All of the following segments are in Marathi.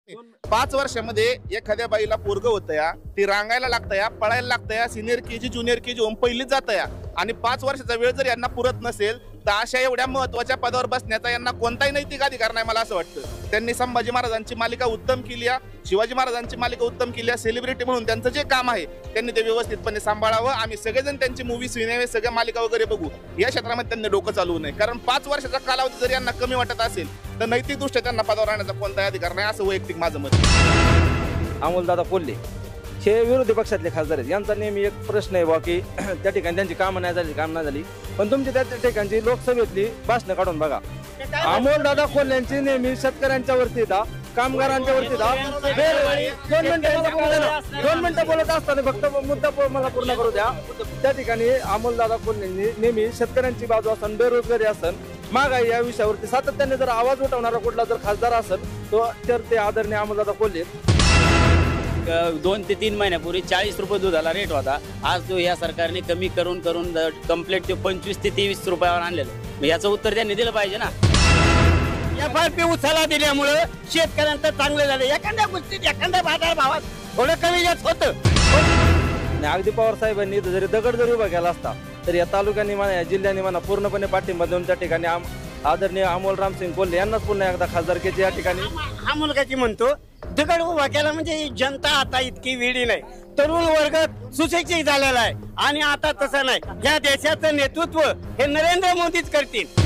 5 वर्षामध्ये एखाद्या बाईला पोरग होतं या, ती रांगायला लागतं या, पळायला लागतं या, सिनियर केजी ज्युनियर केजी होऊन पहिलीच जातं या, आणि 5 वर्षाचा वेळ जर यांना पुरत नसेल तर अशा एवढ्या महत्वाच्या पदावर बसण्याचा यांना कोणताही नैतिक अधिकार नाही मला असं वाटतं। त्यांनी संभाजी महाराजांची मालिका उत्तम केली आहे, शिवाजी महाराजांची मालिका उत्तम केली आहे, सेलिब्रिटी म्हणून त्यांचं जे काम आहे त्यांनी ते व्यवस्थितपणे सांभाळावं। आम्ही सगळेजण त्यांची मूवी सिनेमे सगळ्या मालिका वगैरे बघू, या क्षेत्रामध्ये त्यांनी डोकं चालवू नये, कारण 5 वर्षाचा कालावधी जर यांना कमी वाटत असेल तर नैतिकदृष्ट्या त्यांना पदावर राहण्याचा कोणताही अधिकार नाही, असं वैयक्तिक माझं मत आहे। अमोलदादा कोल्हे हे विरोधी पक्षातले खासदार आहेत, यांचा नेहमी एक प्रश्न आहे बा की त्या ठिकाणी त्यांची कामं नाही झाली, पण तुमची त्या ठिकाणची लोकसभेतली भाषणं काढून बघा। अमोलदादा कोल्ह्यांची नेहमी शेतकऱ्यांच्या वरती कामगारांच्या वरती 2 मिनिटं बोलत असताना फक्त मुद्दा मला पूर्ण करू द्या। त्या ठिकाणी अमोलदादा कोल्हेंनी नेहमी शेतकऱ्यांची बाजू असन, बेरोजगारी असन, महागाई या विषयावरती सातत्याने जर आवाज उठवणारा कुठला जर खासदार असेल तर ते आदरणीय अमोलदादा कोल्हे। 2 ते 3 महिन्यापूर्वी 40 रुपये दुधाला रेट होता, आज तो या सरकारने कमी करून कंप्लीट ते 25 ते 23 रुपयावर आणलेलं। याचं उत्तर त्यांनी दिलं पाहिजे ना। FRP उचला दिल्यामुळे शेतकऱ्यांचं चांगलं झालं, एखाद्या गोष्टीत एखाद्या बाजार भावात थोडं कमी जास्त होतं। अगदी पवार साहेबांनी जरी दगड जरी उभा केला असता तर या तालुक्यांनी म्हणा, या जिल्ह्यांनी म्हणा पूर्णपणे पाठिंबा देऊन त्या ठिकाणी आदरणीय अमोल रामसिंग कोल्हे यांनाच पुन्हा एकदा खासदारकीची या ठिकाणी हा मुलगाची म्हणतो दगड उभा केला म्हणजे जनता आता इतकी वेळी नाही, तरुण वर्ग सुशिक्षित झालेला आहे, आणि आता तसं नाही, या देशाचं नेतृत्व हे नरेंद्र मोदीच करतील।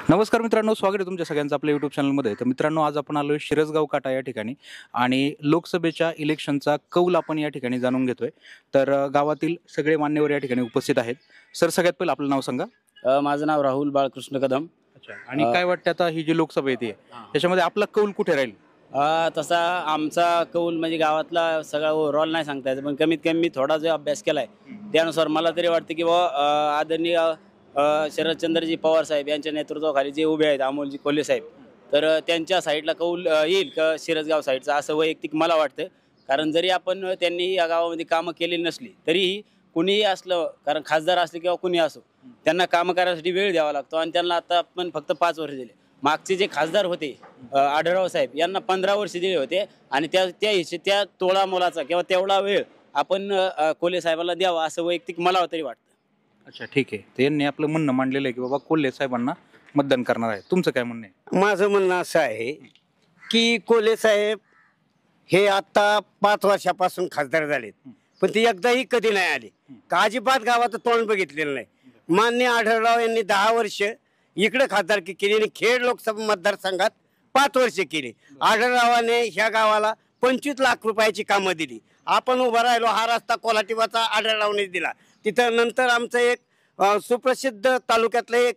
नमस्कार मित्रांनो, स्वागत आहे तुमच्या सगळ्यांचं आपल्या युट्यूब चॅनलमध्ये। तर मित्रांनो, आज आपण आलोय शिरसगाव काटा या ठिकाणी आणि लोकसभेच्या इलेक्शनचा कौल आपण या ठिकाणी जाणून घेतोय। तर गावातील सगळे मान्यवर या ठिकाणी उपस्थित आहेत। सर, सगळ्यात पहिलं आपलं नाव सांगा। माझं नाव राहुल बाळकृष्ण कदम। आणि काय वाटतं आता ही जी लोकसभा येते त्याच्यामध्ये आपला कौल कुठे राहील? तसा आमचा कौल म्हणजे गावातला सगळा ओव्हरऑल नाही सांगता येत, पण कमीत कमी मी थोडा जो अभ्यास केलाय त्यानुसार मला तरी वाटतं की आदरणीय शरदचंद्रजी पवार साहेब यांच्या नेतृत्वाखाली जे उभे आहेत अमोलजी कोल्हे साहेब, तर त्यांच्या साईडला कौल येईल का शिरसगाव साईडचा, असं वैयक्तिक मला वाटतं। कारण जरी आपण त्यांनी या गावामध्ये कामं केलेली नसली तरीही कुणीही असलं, कारण खासदार असले किंवा कुणी असो, त्यांना कामं करायसाठी वेळ द्यावा लागतो, आणि त्यांना आता आपण फक्त 5 वर्ष दिले। मागचे जे खासदार होते आढळराव साहेब यांना 15 वर्ष दिले होते, आणि त्या तोळा मोलाचा किंवा तेवढा वेळ आपण कोल्हे साहेबांना द्यावा, असं वैयक्तिक मला तरी वाटतं। अच्छा, ठीक आहे। तर यांनी आपलं म्हणणं मांडलेलं आहे की बाबा कोल्हे साहेबांना मतदान करणार आहे, तुमचं काय म्हणणं आहे? माझं म्हणणं असं आहे की कोल्हे साहेब हे आता 5 वर्षापासून खासदार झालेत, पण ते एकदाही कधी नाही आले का, अजिबात गावाचं तोंड बघितलेलं नाही। मान्य आढळराव यांनी 10 वर्ष इकडे खासदारकी केली आणि खेड लोकसभा मतदारसंघात 5 वर्ष केली। आढळरावाने ह्या गावाला 25 लाख रुपयाची कामं दिली। आपण उभा राहिलो, हा रस्ता कोल्हाटीवाचा आढळरावने दिला। तिथं नंतर आमचं एक सुप्रसिद्ध तालुक्यातलं एक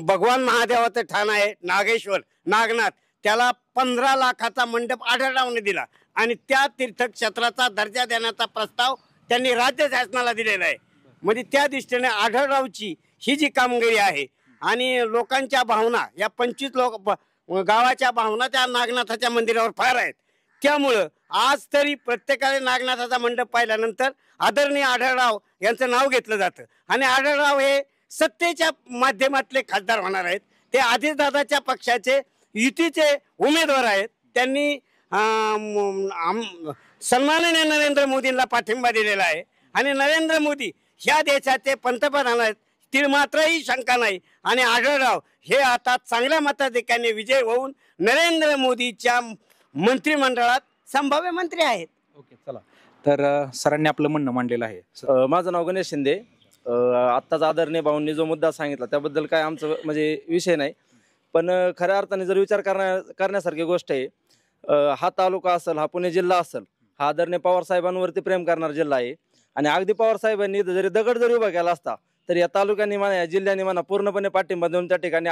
भगवान महादेवाचं ठाण आहे नागेश्वर नागनाथ, त्याला 15 लाखाचा मंडप आढळरावने दिला, आणि त्या तीर्थक्षेत्राचा दर्जा देण्याचा प्रस्ताव त्यांनी राज्य शासनाला दिलेला आहे। म्हणजे त्या दृष्टीने आढळरावची ही जी कामगिरी आहे आणि लोकांच्या भावना, या 25 गावाच्या भावना त्या नागनाथाच्या मंदिरावर फार आहेत, त्यामुळं आज तरी प्रत्येकाने नागनाथाचा मंडप पाहिल्यानंतर आदरणीय आढळराव यांचं नाव घेतलं जातं, आणि आढळराव हे सत्तेच्या माध्यमातले खासदार होणार आहेत। ते अजितदादाच्या पक्षाचे युतीचे उमेदवार आहेत। त्यांनी सन्माननीय नरेंद्र मोदींना पाठिंबा दिलेला आहे, आणि नरेंद्र मोदी ह्या देशाचे पंतप्रधान आहेत, ती मात्रही शंका नाही। आणि आढळराव हे आता चांगल्या मताधिक्याने विजय होऊन नरेंद्र मोदीच्या मंत्रिमंडळात संभाव्य मंत्री आहेत। ओके, चला। तर सरांनी आपलं म्हणणं मांडलेलं आहे। माझं नाव गणेश शिंदे। आत्ताच आदरणीय भाऊंनी जो मुद्दा सांगितला त्याबद्दल काय आमचं म्हणजे विषय नाही, पण खऱ्या अर्थाने जर विचार करण्यासारखी गोष्ट आहे, हा तालुका असेल, हा पुणे जिल्हा असेल, हा आदरणीय पवार साहेबांवरती प्रेम करणारा जिल्हा आहे, आणि अगदी पवार साहेबांनी जरी दगड जरी उभा केला असता तर या तालुक्यांनी म्हणा, या जिल्ह्यांनी म्हणा पूर्णपणे पाठिंबा देऊन त्या ठिकाणी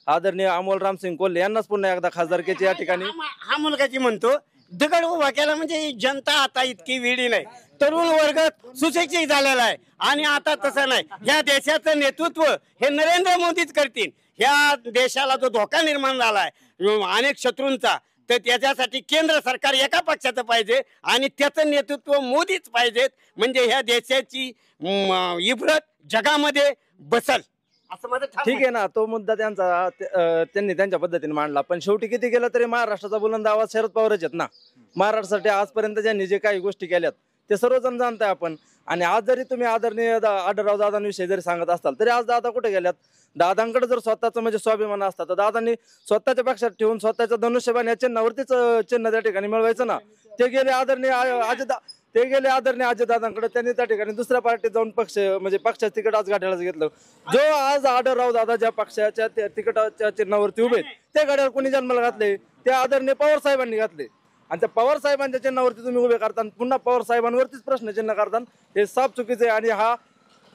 आदरणीय अमोल रामसिंग कोल्हे यांनाच पुन्हा एकदा खासदारकीची या ठिकाणी हा मुलगाची म्हणतो दगड उभा केला म्हणजे जनता आता इतकी वेळी नाही, तरुण वर्ग सुशिक्षित झालेला आहे, आणि आता तसं नाही, या देशाचं नेतृत्व हे नरेंद्र मोदीच करतील। ह्या देशाला जो धोका निर्माण झाला आहे अनेक शत्रूंचा, तर त्याच्यासाठी केंद्र सरकार एका पक्षाचं पाहिजे, आणि त्याचं नेतृत्व मोदीच पाहिजेत, म्हणजे ह्या देशाची इब्रत जगामध्ये बसल। असं माझं ठाम ठीक आहे ना, तो मुद्दा त्यांचा त्यांनी त्यांच्या पद्धतीने मांडला. पण शेवटी किती केलं तरी महाराष्ट्राचा बुलंद आवाज शरद पवारच आहेत ना. महाराष्ट्रासाठी आजपर्यंत ज्यांनी जे काही गोष्टी केल्यात ते सर्वजण जाणताय आपण. आणि आज जरी तुम्ही आदरणीय आढळराव दादांविषयी जरी सांगत असाल तरी आज दादा कुठे गेल्यात? दादांकडे जर स्वतःचं म्हणजे स्वाभिमान असता तर दादांनी स्वतःच्या पक्षात ठेवून स्वतःच्या धनुष्यबाण या चिन्हावरतीच चिन्ह त्या ठिकाणी मिळवायचं ना. ते गेले आदरणीय अजितदादांकडे, त्यांनी त्या ठिकाणी दुसऱ्या पार्टीत जाऊन पक्ष म्हणजे पक्षाचं तिकीट आज गाठ्याला घेतलं. जो आज आढळराव दादा ज्या पक्षाच्या तिकिटाच्या चिन्हावरती उभे ते गाड्यावर कोणी जन्माला घातले? ते आदरणीय पवार साहेबांनी घातले. आणि त्या पवार साहेबांच्या चिन्हावरती तुम्ही उभे करता, पुन्हा पवार साहेबांवरतीच प्रश्नचिन्ह करता, हे साफ चुकीचे आहे. आणि हा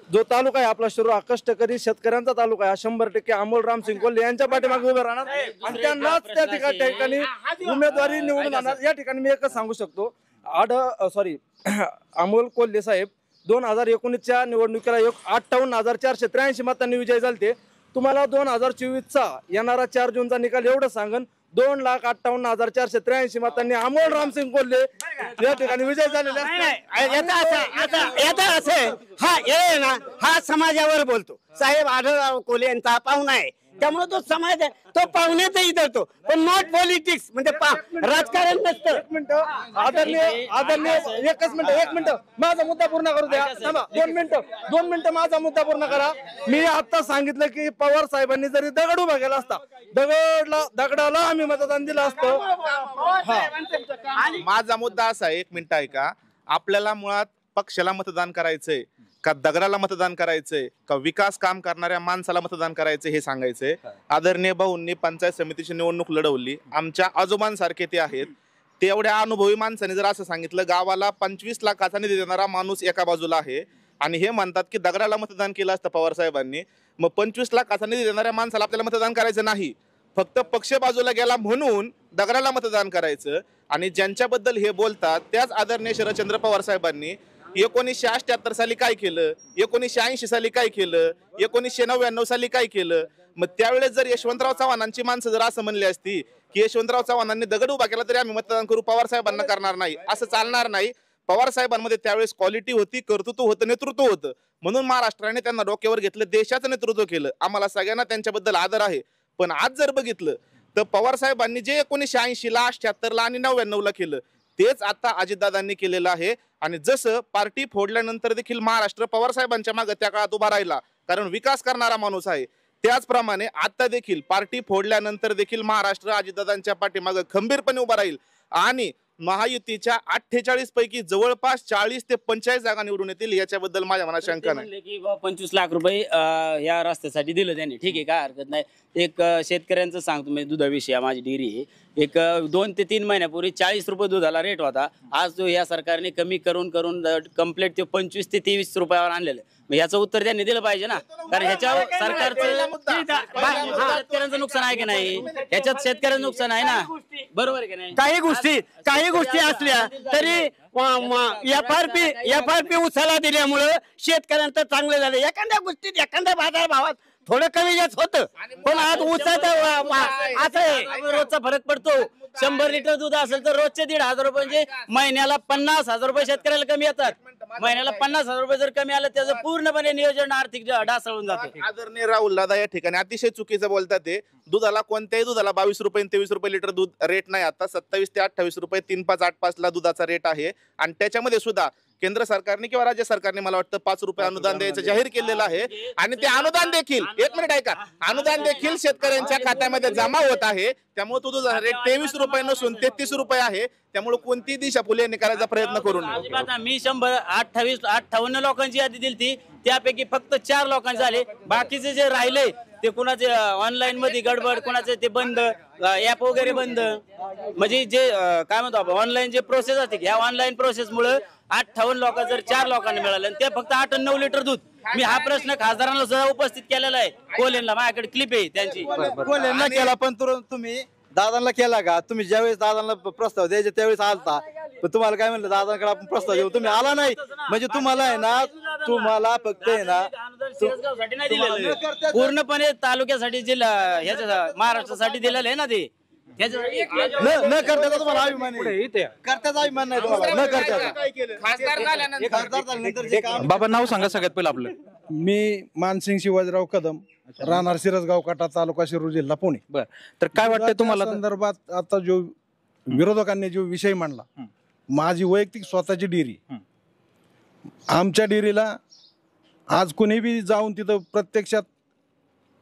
जो तालुका आहे आपला शिरूर, हा कष्टकरी शेतकऱ्यांचा तालुका आहे. 100% अमोल रामसिंग कोल्हे यांच्या पाठीमागे उभे राहणार आणि त्यांनाच त्या ठिकाणी उमेदवारी निवडून आणणार. या ठिकाणी मी एकच सांगू शकतो, अमोल कोल्हे साहेब 2019च्या निवडणुकीला 58,483 मतांनी विजयी झाले. तुम्हाला 2024चा येणारा 4 जूनचा निकाल एवढं सांगन, 2,58,483 मतांनी अमोल रामसिंग कोल्हे या ठिकाणी विजय झालेले हा समाजावर बोलतो. साहेब आढळराव कोल्हे यांचा पाहुणा आहे, त्यामुळे तो समाज आहे, तो पाहुण्याचा इतरतो, पण नॉट पॉलिटिक्स म्हणजे राजकारण नसतं. एक मिनिट माझा मुद्दा पूर्ण करू द्या. 2 मिनिटं माझा मुद्दा पूर्ण करा. मी आता सांगितलं की पवार साहेबांनी जरी दगड उभा केला असता, दगडाला आम्ही मतदान दिलं असतं. माझा मुद्दा असा आहे, 1 मिनिट ऐका. आपल्याला मुळात पक्षाला मतदान करायचंय का दगडाला मतदान करायचंय का विकास काम करणाऱ्या माणसाला मतदान करायचंय हे सांगायचंय. आदरणीय भाऊंनी पंचायत समितीची निवडणूक लढवली, आमच्या आजोबांसारखे ते आहेत. ते एवढ्या अनुभवी माणसाने जर असं सांगितलं गावाला 25 लाखाचा निधी देणारा माणूस एका बाजूला आहे आणि हे म्हणतात की दगडाला मतदान केलं असतं पवार साहेबांनी, मग 25 लाखाचा निधी देणाऱ्या माणसाला आपल्याला मतदान करायचं नाही, फक्त पक्ष बाजूला गेला म्हणून दगडाला मतदान करायचं. आणि ज्यांच्याबद्दल हे बोलतात त्याच आदरणीय शरदचंद्र पवार साहेबांनी 1978 साली काय केलं, 1980 साली काय केलं, 1999 साली काय केलं. मग त्यावेळेस जर यशवंतराव चव्हाणांची माणसं जर असं म्हणली असती की यशवंतराव चव्हाणांनी दगड उभा केला तरी आम्ही मतदान करू, पवार साहेबांना करणार नाही, असं चालणार नाही. पवार साहेबांमध्ये त्यावेळेस क्वालिटी होती, कर्तृत्व होतं, नेतृत्व होतं, म्हणून महाराष्ट्राने त्यांना डोक्यावर घेतलं, देशाचं नेतृत्व केलं. आम्हाला सगळ्यांना त्यांच्याबद्दल आदर आहे. पण आज जर बघितलं तर पवार साहेबांनी जे 1980ला 78ला आणि 99ला केलं तेच आता अजितदादांनी केलेलं आहे. आणि जसं पार्टी फोडल्यानंतर देखील महाराष्ट्र पवार साहेबांच्या मागे त्या काळात उभा राहिला, कारण विकास करणारा माणूस आहे, त्याचप्रमाणे आता देखील पार्टी फोडल्यानंतर देखील महाराष्ट्र अजितदादांच्या पाठीमागे खंबीरपणे उभा राहील. आणि महायुतीच्या 48 पैकी जवळपास 40 ते 45 जागा निवडून येतील, याच्याबद्दल माझ्या मनात शंका नाही. की 25 लाख रुपये या रस्त्यासाठी दिलं त्यांनी, ठीक आहे, काय हरकत नाही. एक शेतकऱ्यांचं सांगतो मी, दुधाविषयी माझी डेअरी आहे. एक 2 ते 3 महिन्यापूर्वी 40 रुपये दुधाला रेट होता. आज तो या सरकारने कमी करून कम्प्लीट ते 25 ते 23 रुपयावर आणलेलं. मग याचं उत्तर त्यांनी दिलं पाहिजे ना, कारण ह्याच्यावर सरकारचं शेतकऱ्यांचं नुकसान आहे की नाही, ह्याच्यात शेतकऱ्यांचं नुकसान आहे ना, बरोबर आहे की नाही. काही गोष्टी असल्या तरी एफआरपी उचलला दिल्यामुळं शेतकऱ्यांचं चांगलं झालं. एखाद्या गोष्टीत एखाद्या बाजार भावात थोडं कमी जास्त होतं, पण आज उसाचं असं आहे, रोजचा फरक पडतो. 100 लिटर दूध असेल तर रोजचे 1,500 रुपये, म्हणजे महिन्याला 50,000 रुपये शेतकऱ्याला कमी येतात. महिन्याला 50,000 रुपये जर कमी आलं त्याचं पूर्णपणे नियोजन आर्थिक ढासळून जातं. आदरणीय राहुल दादा या ठिकाणी अतिशय चुकीचं बोलतात. ते दुधाला, कोणत्याही दुधाला 22 रुपये 23 रुपये लिटर दूध रेट नाही, आता 27 ते 28 रुपये 3585 ला दुधाचा रेट आहे. आणि त्याच्यामध्ये सुद्धा केंद्र सरकारने किंवा राज्य सरकारने मला वाटतं 5 रुपये अनुदान द्यायचं जाहीर केलेलं आहे. आणि ते अनुदान देखील, 1 मिनिट ऐका, अनुदान देखील शेतकऱ्यांच्या खात्यामध्ये जमा होत आहे. त्यामुळे तो दुधाचा रेट 23 रुपये नसून 33 रुपये आहे. त्यामुळे कोणती दिशाभूल यांनी करायचा प्रयत्न करून मी 158 लोकांची यादी दिली ती, त्यापैकी फक्त 4 लोकांचे झाले. बाकीचे जे राहिले ते कुणाचे ऑनलाईन मध्ये गडबड, कुणाचे ते बंद, ऍप वगैरे बंद, म्हणजे जे काय म्हणतो आपण ऑनलाईन जे प्रोसेस असते, ह्या ऑनलाईन प्रोसेस मुळे 58 लोक जर 4 लोकांना मिळाले आणि ते फक्त 8 आणि 9 लिटर दूध. मी हा प्रश्न खासदारांना सुद्धा उपस्थित केलेला आहे, कोल्हेंना, माझ्याकडे क्लिप आहे त्यांची. कोल्हेंना केला, पण तुम्ही दादांना केला का? तुम्ही ज्यावेळेस दादांना प्रस्ताव द्यायचे त्यावेळेस आलता, पण तुम्हाला काय म्हणलं दादांकडे आपण प्रस्ताव देऊ, तुम्ही आला नाही. म्हणजे तुम्हाला आहे ना, तुम्हाला फक्त आहे ना पूर्णपणे तालुक्यासाठी जिल्हा ह्याच्या महाराष्ट्रासाठी दिलेलं आहे ना ते. न करता तुम्हाला अभिमान करताचा अभिमान नाही तुम्हाला, न करता. बाबा नाव सांगा सगळ्यात पहिलं आपलं. मी मानसिंग शिवाजीराव कदम, राहणार सिरसगाव काटा, तालुका शिरूर, जिल्हा पुणे. तर काय वाटतंय तुम्हाला त्या संदर्भात आता जो विरोधकांनी जो विषय मांडला, माझी वैयक्तिक स्वतःची डेअरी, आमच्या डेअरीला आज कोणी बी जाऊन तिथं प्रत्यक्षात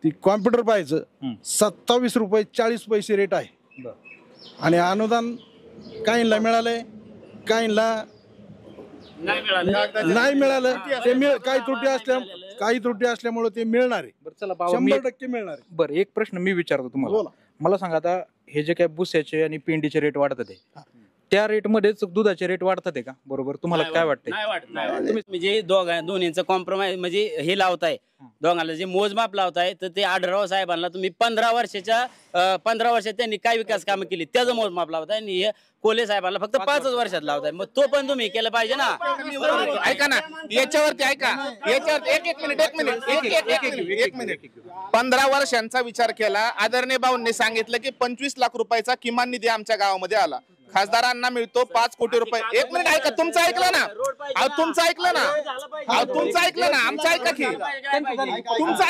ती कॉम्प्युटर पाहायचं, 27 रुपये 40 पैसे रेट आहे. आणि अनुदान काहींना मिळालंय, काहींना नाही मिळालं. ते काही त्रुटी असल्यामुळे ते मिळणार आहे. चला बाबा, 100% मिळणार आहे. बरं एक प्रश्न मी विचारतो तुम्हाला. बोला. मला सांगा, आता हे जे काय भुस्याचे आणि पेंडीचे रेट वाढतात आहे, त्या रेटमध्येच दुधाचे रेट वाढतात आहे का? बरोबर, तुम्हाला काय वाटतंय? नाही वाटत. तुम्ही म्हणजे दोन्हींचं कॉम्प्रोमाइज म्हणजे हे लावताय, दोघांना जे मोजमाप लावताय, तर ते आढळराव साहेबांना तुम्ही 15 वर्षात त्यांनी काय विकास कामं केली त्याचं मोजमाप लावताय, आणि हे कोल्हे साहेबांना फक्त 5 वर्षात लावताय. मग तो पण तुम्ही केलं पाहिजे ना. ऐका ना, याच्यावरती ऐका, याच्यावर एक मिनिट 15 वर्षांचा विचार केला. आदरणीय भाऊंनी सांगितलं की 25 लाख रुपयाचा किमान निधी आमच्या गावामध्ये आला. खासदारांना मिळतो 5 कोटी रुपये. एक मिनिट ऐका, तुमचं ऐकलं ना, तुमचं ऐकलं ना, आमचं ऐका की, तुमचं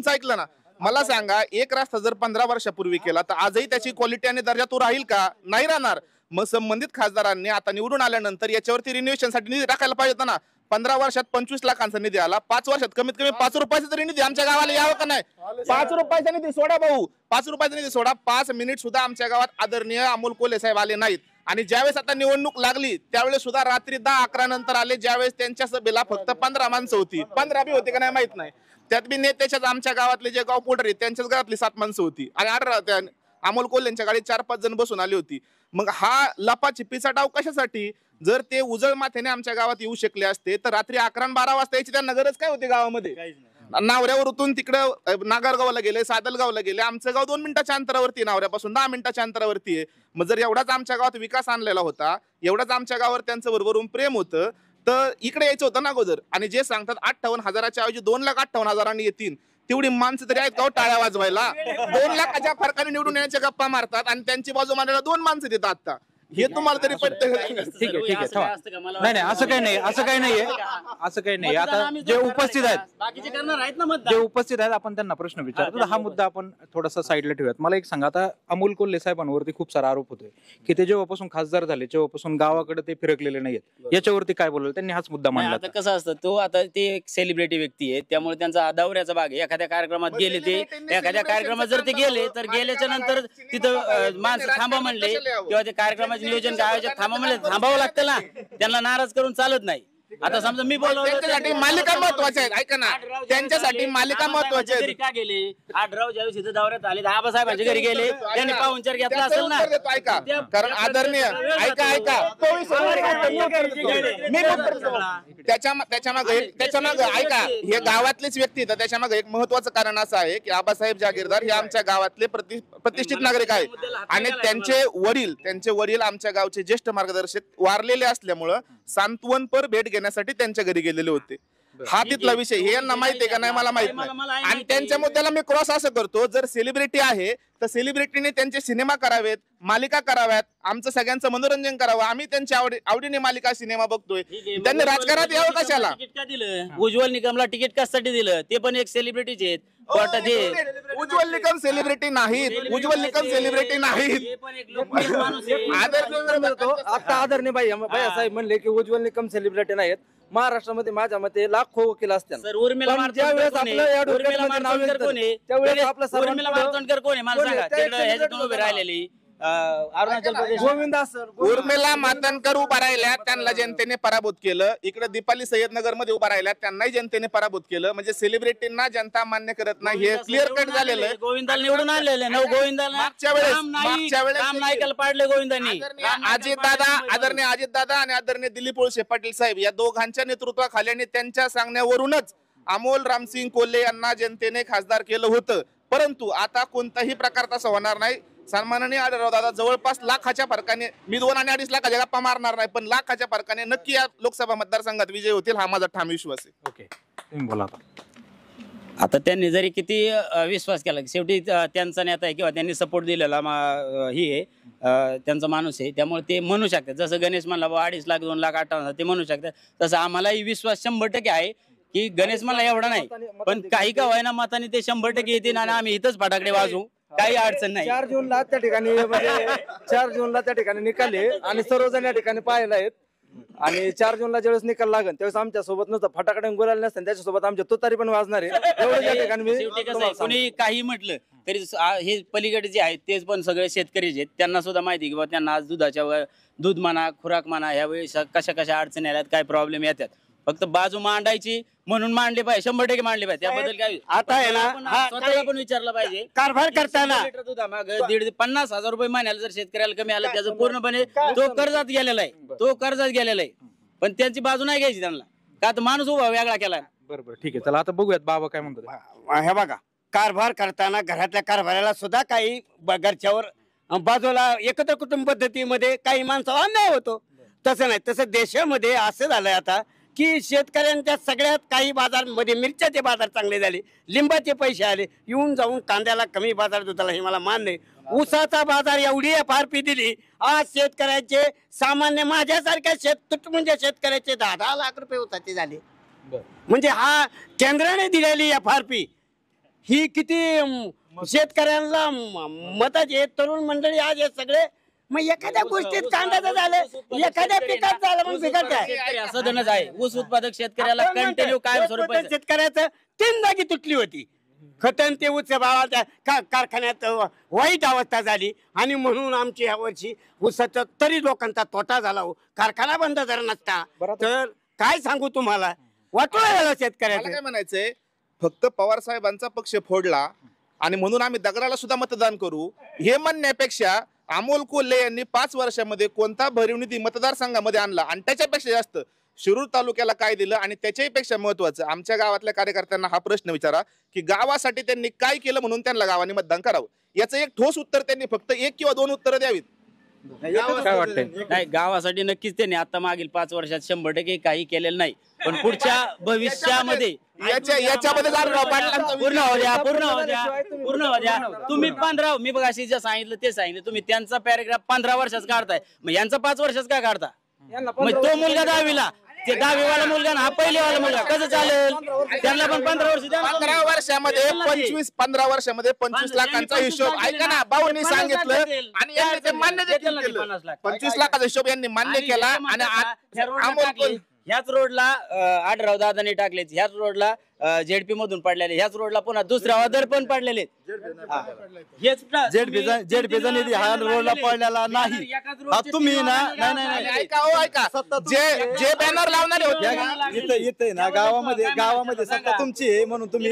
ऐकलं ना. मला सांगा, एक रस्ता जर 15 वर्षापूर्वी केला तर आजही त्याची क्वालिटी आणि दर्जा तो राहील का? नाही राहणार. मग संबंधित खासदारांनी आता निवडून आल्यानंतर याच्यावरती रिन्युएशन साठी निधी टाकायला पाहिजे होता ना. 15 वर्षात 25 लाखांचा निधी आला, 5 वर्षात कमीत कमी 5 रुपयाचा तरी निधी आमच्या गावाला यावं का नाही? 5 रुपयाचा निधी सोडा भाऊ, 5 रुपयाचा निधी सोडा, 5 मिनिट सुद्धा आमच्या गावात आदरणीय अमोल कोल्हे साहेब आले नाहीत. आणि ज्यावेळेस आता निवडणूक लागली त्यावेळेस सुद्धा रात्री 10-11 नंतर आले, ज्यावेळेस त्यांच्या सभेला फक्त 15 माणसं होती. 15 बी होती का नाही माहित नाही. त्यात बी नेत्याच्याच आमच्या गावातले जे गाव पोटर आहेत त्यांच्याच घरातली 7 माणसं होती, आणि अमोल कोल्हेंच्या गाडीत 4-5 जण बसून आली होती. मग हा लपाछिपीचा डाव कशासाठी? जर ते उजळ माथ्याने आमच्या गावात येऊ शकले असते तर रात्री 11-12 वाजता यायची त्यांना गरज काय होती गावामध्ये? नावऱ्यावर उतरून तिकडं नागरगावला गेले, सादलगावला गेले. आमचं गाव 2 मिनिटाच्या अंतरावरती, नावऱ्यापासून 10 मिनिटाच्या अंतरावरती आहे. मग जर एवढाच आमच्या गावात विकास आणलेला होता, एवढाच आमच्या गावावर त्यांचं बरोबरून प्रेम होतं, तर इकडे यायचं होतं ना अगोदर. आणि जे सांगतात 58,000च्या ऐवजी 2,58,000 येतील, तेवढी माणसं तरी आहेत का टाळ्या वाजवायला? 2 लाखाच्या फरकाने निवडून येण्याच्या गप्पा मारतात आणि त्यांची बाजू मांडायला 2 माणसं देतात. आता हे तुम्हाला तरी पटतं? ठीक आहे ठेवा. नाही असं काही नाही, असं काही नाही. आता जे उपस्थित आहेत आपण त्यांना प्रश्न विचारतो. हा मुद्दा आपण थोडासा साईडला ठेवूयात. मला एक सांगा, आता अमोल कोल्हे साहेबांवरती खूप सारा आरोप होतोय की ते जेव्हापासून खासदार झाले तेव्हापासून गावाकडे ते फिरकलेले नाहीत. याच्यावरती काय बोललं त्यांनी? हाच मुद्दा मांडला. आता कसं असतं, तो आता ते एक सेलिब्रिटी व्यक्ती आहे, त्यामुळे त्यांचा दौऱ्याचा भाग आहे. एखाद्या कार्यक्रमात गेले, ते एखाद्या कार्यक्रमात जर ते गेले तर गेल्याच्या नंतर तिथं माणसं थांबा म्हणले किंवा ते कार्यक्रमाचे नियोजन काय आयोजक थांबा म्हणले, थांबावं लागतं ना. त्यांना नाराज करून चालत नाही. आता समजा मी त्यांच्यासाठी मालिका महत्वाच्या आहेत. ऐका ना, त्यांच्यासाठी मालिका महत्वाच्या आहेत. का गेले? आढराव ज्यावेळेस इथं दौऱ्यात आले, आबासाहेबांच्या घरी गेले, त्यांनी पाहुणचार घेतला असेल ना. ऐका, कारण आदरणीय ऐका त्याच्यामागे ऐका, हे गावातलेच व्यक्ती आहेत. त्याच्यामागे एक महत्वाचं कारण असं आहे की आबासाहेब जागीरदार हे आमच्या गावातले प्रतिष्ठित नागरिक आहेत, आणि त्यांचे वडील आमच्या गावचे ज्येष्ठ मार्गदर्शक वारलेले असल्यामुळं सांत्वनपर भेट घेण्यासाठी त्यांच्या घरी गेलेले होते. हा तिथला विषय. हे यांना माहिती आहे का नाही मला माहित नाही. आणि त्यांच्या मुद्द्याला मी क्रॉस असं करतो, जर सेलिब्रिटी आहे तर सेलिब्रिटीने त्यांचे सिनेमा करावेत, मालिका कराव्यात, आमचं सगळ्यांचं मनोरंजन करावं. आम्ही त्यांच्या आवडीने मालिका सिनेमा बघतोय. त्यांनी राजकारणात यावं कशाला? तिकीट का दिलं? उज्ज्वल निकमला तिकीट कशासाठी दिलं? ते पण एक सेलिब्रिटीचे आहेत. उज्ज्वल निकम सेलिब्रिटी नाहीत. आता आदरणीय साहेब म्हणले की उज्ज्वल निकम सेलिब्रिटी नाहीत. महाराष्ट्रामध्ये माझ्या मते लाखो वकील असतात. सर, उर्मिला मातोंडकर कोण आहे मला सांगा? ह्याच्यातून उभे राहिलेली अरुणाचल प्रदेश उर्मिला मातोंडकर उभा राहिल्या, त्यांना जनतेने पराभूत केलं. इकडे दीपाली सय्यदनगर मध्ये उभा राहिल्या, त्यांनाही जनतेने पराभूत केलं. म्हणजे सेलिब्रिटींना जनता मान्य करत नाही, हे क्लिअर कट झालेलं आहे. गोविंदाला निवडून आणलेलं आहे. गोविंदाला मागच्या वेळेस राम नाईकाला पाडले गोविंदांनी. आदरणीय अजितदादा आणि आदरणीय दिलीप वळसे पाटील साहेब या दोघांच्या नेतृत्वाखाली आणि त्यांच्या सांगण्यावरूनच अमोल रामसिंग कोल्हे यांना जनतेने खासदार केलं होतं. परंतु आता कोणताही प्रकार तसा होणार नाही. सन्माननीय आढळराव दादा जवळपास लाखाच्या फरकाने, मी 2 आणि 2.5 लाखाच्या गप्पा मारणार नाही, पण लाखाच्या फरकाने नक्की या लोकसभा मतदारसंघात विजय होतील, हा माझा ठाम विश्वास आहे. ओके, तुम्ही बोला. आता त्यांनी जरी किती विश्वास केला, शेवटी त्यांचा नेता आहे किंवा त्यांनी सपोर्ट दिलेला ही आहे, त्यांचा माणूस आहे, त्यामुळे ते म्हणू शकतात. जसं गणेश म्हणला 2.5 लाख 2 लाख 58,000 ते म्हणू शकतात, तसं आम्हालाही विश्वास 100% आहे की गणेश मला एवढा नाही, पण काही का व्हायना मताने ते 100% येतील आणि आम्ही इथंच फटाकडे वाजवू, काही अडचण नाही. 4 जूनला त्या ठिकाणी म्हणजे 4 जूनला त्या ठिकाणी निकाल आहे आणि सर्वजण या ठिकाणी पाहायला आहेत. आणि 4 जूनला ज्यावेळेस निकाल लागेल त्यावेळेस आमच्या सोबत नसतं फटाकडे गुलाल नसतं, त्याच्यासोबत आमच्या तुतारी पण वाजणार आहे. एवढं या ठिकाणी मी शेवटी कसं आहे, तुम्हाला सांगतो. कोणी काही म्हटलं तरी हे पलीकडे जे आहेत तेच पण सगळे शेतकरीच आहेत. त्यांना सुद्धा माहिती आहे की बाबा त्यांना आज दूध म्हणा, खुराक म्हणा, ह्यावेळी कशा कशा अडचणी आल्यात, काय प्रॉब्लेम येतात. फक्त बाजू मांडायची म्हणून मांडले पाहिजे, 100% मांडले पाहिजे. त्याबद्दल काय आता आहे ना, हा स्वतःला पण विचारलं पाहिजे. कारभार करताना 100 लिटर दुधामाग 50,000 रुपये महिन्याला जर शेतकऱ्याला कमी आलं, त्याचं पूर्णपणे तो कर्जात गेलेला आहे. पण त्यांची बाजू नाही घ्यायची त्यांना, का तर माणूस उभा वेगळा केला. बरोबर, ठीक आहे. चला आता बघूयात बाबा काय म्हणतात. हे बघा, कारभार करताना घरातल्या कारभाराला सुद्धा काही घरच्यावर बाजूला एकत्र कुटुंब पद्धतीमध्ये काही माणसावर अन्याय होतो. तसं नाही, तसं देशामध्ये असं झालंय आता की शेतकऱ्यांच्या सगळ्यात काही बाजारमध्ये मिरच्याचे बाजार चांगले झाले, लिंबाचे पैसे आले, येऊन जाऊन कांद्याला कमी बाजार दुधाला हे मला मान्य. ऊसाचा बाजार एवढी FRP दिली, आज शेतकऱ्याचे सामान्य माझ्यासारख्या तुटमुंज्या शेतकऱ्याचे 10-10 लाख रुपये ऊसाचे झाले. म्हणजे हा केंद्राने दिलेली FRP ही किती शेतकऱ्यांना मताचे तरुण मंडळी आज हे सगळे. मग एखाद्या गोष्टीत कांद्याचं झालं, एखाद्या पिकात झालं, मग पिकात शेतकरी असं धनच आहे. ऊस उत्पादक शेतकऱ्याला कंटिन्यू काय स्वरूपाचं शेतकऱ्याचं 3 जागी तुटली होती. खतन ते उच्च भावाच्या कारखान्यात वाईट अवस्था झाली आणि म्हणून आमची ह्या वर्षी ऊसाचा तरी लोकांचा तोटा झाला. हो, कारखाना बंद जर नसता तर काय सांगू तुम्हाला, वाटलं झालं मला शेतकऱ्याचं. काय म्हणायचंय, फक्त पवार साहेबांचा पक्ष फोडला आणि म्हणून आम्ही दगडाला सुद्धा मतदान करू हे म्हणण्यापेक्षा अमोल कोल्हे यांनी 5 वर्षामध्ये कोणता भरीव निधी मतदारसंघामध्ये आणला आणि त्याच्यापेक्षा जास्त शिरूर तालुक्याला काय दिलं आणि त्याच्याही पेक्षा महत्वाचं आमच्या गावातल्या कार्यकर्त्यांना हा प्रश्न विचारा की गावासाठी त्यांनी काय केलं म्हणून त्यांना गावाने मतदान करावं. याचं एक ठोस उत्तर त्यांनी फक्त 1 किंवा 2 उत्तरं द्यावीत. काय वाटतंय? नाही, गावासाठी नक्कीच त्यांनी आता मागील 5 वर्षात 100% काही केलेलं नाही, पण पुढच्या भविष्यामध्ये याच्यामध्ये पूर्ण हो द्या. तुम्ही 15 मी बघा जे सांगितलं ते सांगितलं, तुम्ही त्यांचा पॅरेग्राफ 15 वर्षाचा काढताय, मग यांचा 5 वर्षाचा काय काढता? मग तो मुलगा 10वीला, ते 10वीवाला मुलगा ना हा पहिलेवाला मुलगा, कसं चालेल? त्यांना पण 15 वर्ष द्या. 15 वर्षामध्ये 25 लाखांचा हिशोब ऐका ना, भाऊंनी सांगितलं आणि यांनी ते मान्य देखील केलं. 25 लाखाचा हिशोब यांनी मान्य केला आणि अमोल कोल्हे ह्याच रोडला आढराव दादांनी टाकले, ह्याच रोडला ZP मधून पडलेले, ह्याच रोडला पुन्हा दुसऱ्या ऑर्डर पण पडलेले. जेडपीचा निधी हा रोडला पडलेला नाही. तुम्ही ना नाही ऐका जे बॅनर लावणारे होते इथे ना गावामध्ये सत्ता तुमची आहे म्हणून तुम्ही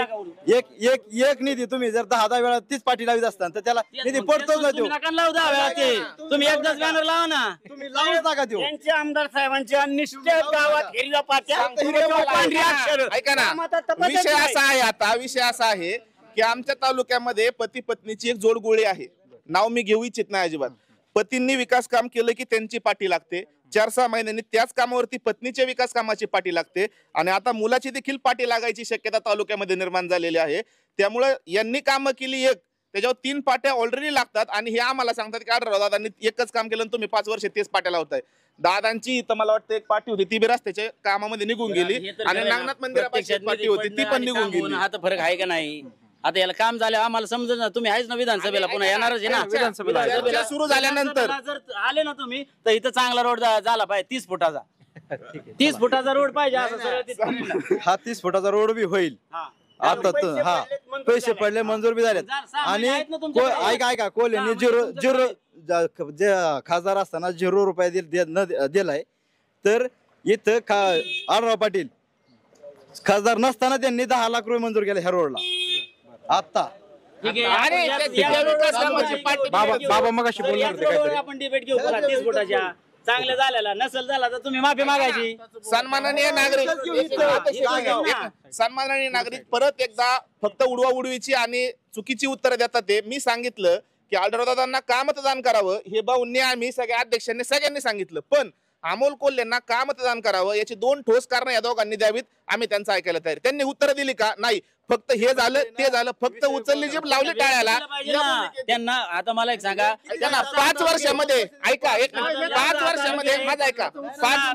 एक निधी तुम्ही जर 10 वेळा तीच पाठी लावित असता तर त्याला निधी पडतोच ना. तुम्ही नका लावू 10 वेळा ते, तुम्ही एकदाच बॅनर लावा ना. तुम्ही लावू नका देऊ. त्यांचे आमदार साहेबांच्या निष्ठेत गावात हिरव्या पाट्या, पांढरी अक्षरं. ऐका ना, विषय असा आहे की आमच्या तालुक्यामध्ये पती पत्नीची एक जोडगोळी आहे. नाव मी घेऊ इच्छित नाही अजिबात. पतींनी विकास काम केलं की त्यांची पाठी लागते, 4-6 महिन्यांनी त्याच कामावरती पत्नीच्या विकास कामाची पाठी लागते आणि आता मुलाची देखील पाठी लागायची शक्यता तालुक्यामध्ये निर्माण झालेली आहे. त्यामुळे यांनी कामं केली एक, त्याच्यावर 3 पाट्या ऑलरेडी लागतात आणि हे आम्हाला सांगतात की आढळराव दादांनी एकच काम केलं तुम्ही 5 वर्ष तेच पाट्या लावताय. दादांची तर मला वाटतं एक पाठी होती ती बी रस्त्याच्या कामामध्ये निघून गेली आणि नागनाथ मंदिरापाशी एक पाठी होती ती पण निघून गेली. हा तर फरक आहे का नाही? आता याला काम झालं आम्हाला समजत ना, तुम्ही आहेच ना विधानसभेला, पुन्हा येणारच आहे ना विधानसभेला सुरू झाल्यानंतर. जर आले ना तुम्ही तर इथं चांगला रोड झाला पाहिजे 30 फुटाचा. 30 फुटाचा रोड पाहिजे असं सरळ. हा 30 फुटाचा रोड बी होईल आता. हा पैसे पडले, मंजूर बी झालेत. आणि ऐका कोल्हेनी झिरो जे खासदार असताना 0 रुपये दिलाय, तर इथं आढराव पाटील खासदार नसताना त्यांनी 10 लाख रुपये मंजूर केले ह्या रोडला. आता बाबा मगाशी बोलणार होते काहीतरी. आपण डिबेट घेऊ 30 फुटाच्या चांगल्या झालेला, नसेल झाला तर तुम्ही माफी मागायची. सन्माननीय नागरिक परत एकदा फक्त उडवाउडवीची आणि चुकीची उत्तरं देतात. ते मी सांगितलं की आढळराव दादांना का मतदान करावं हे भाऊंनी आम्ही सगळ्या अध्यक्षांनी सगळ्यांनी सांगितलं, पण अमोल कोल्हेंना का मतदान करावं याची 2 ठोस कारण या दोघांनी द्यावीत. आम्ही त्यांचं ऐकायला तयार. त्यांनी उत्तर दिली का? नाही. फक्त हे झालं ते झालं, फक्त उचलली जीभ लावली टाळ्याला. त्यांना आता मला एक सांगा, त्यांना 5 वर्षामध्ये ऐका, 5 वर्षामध्ये माझं ऐका,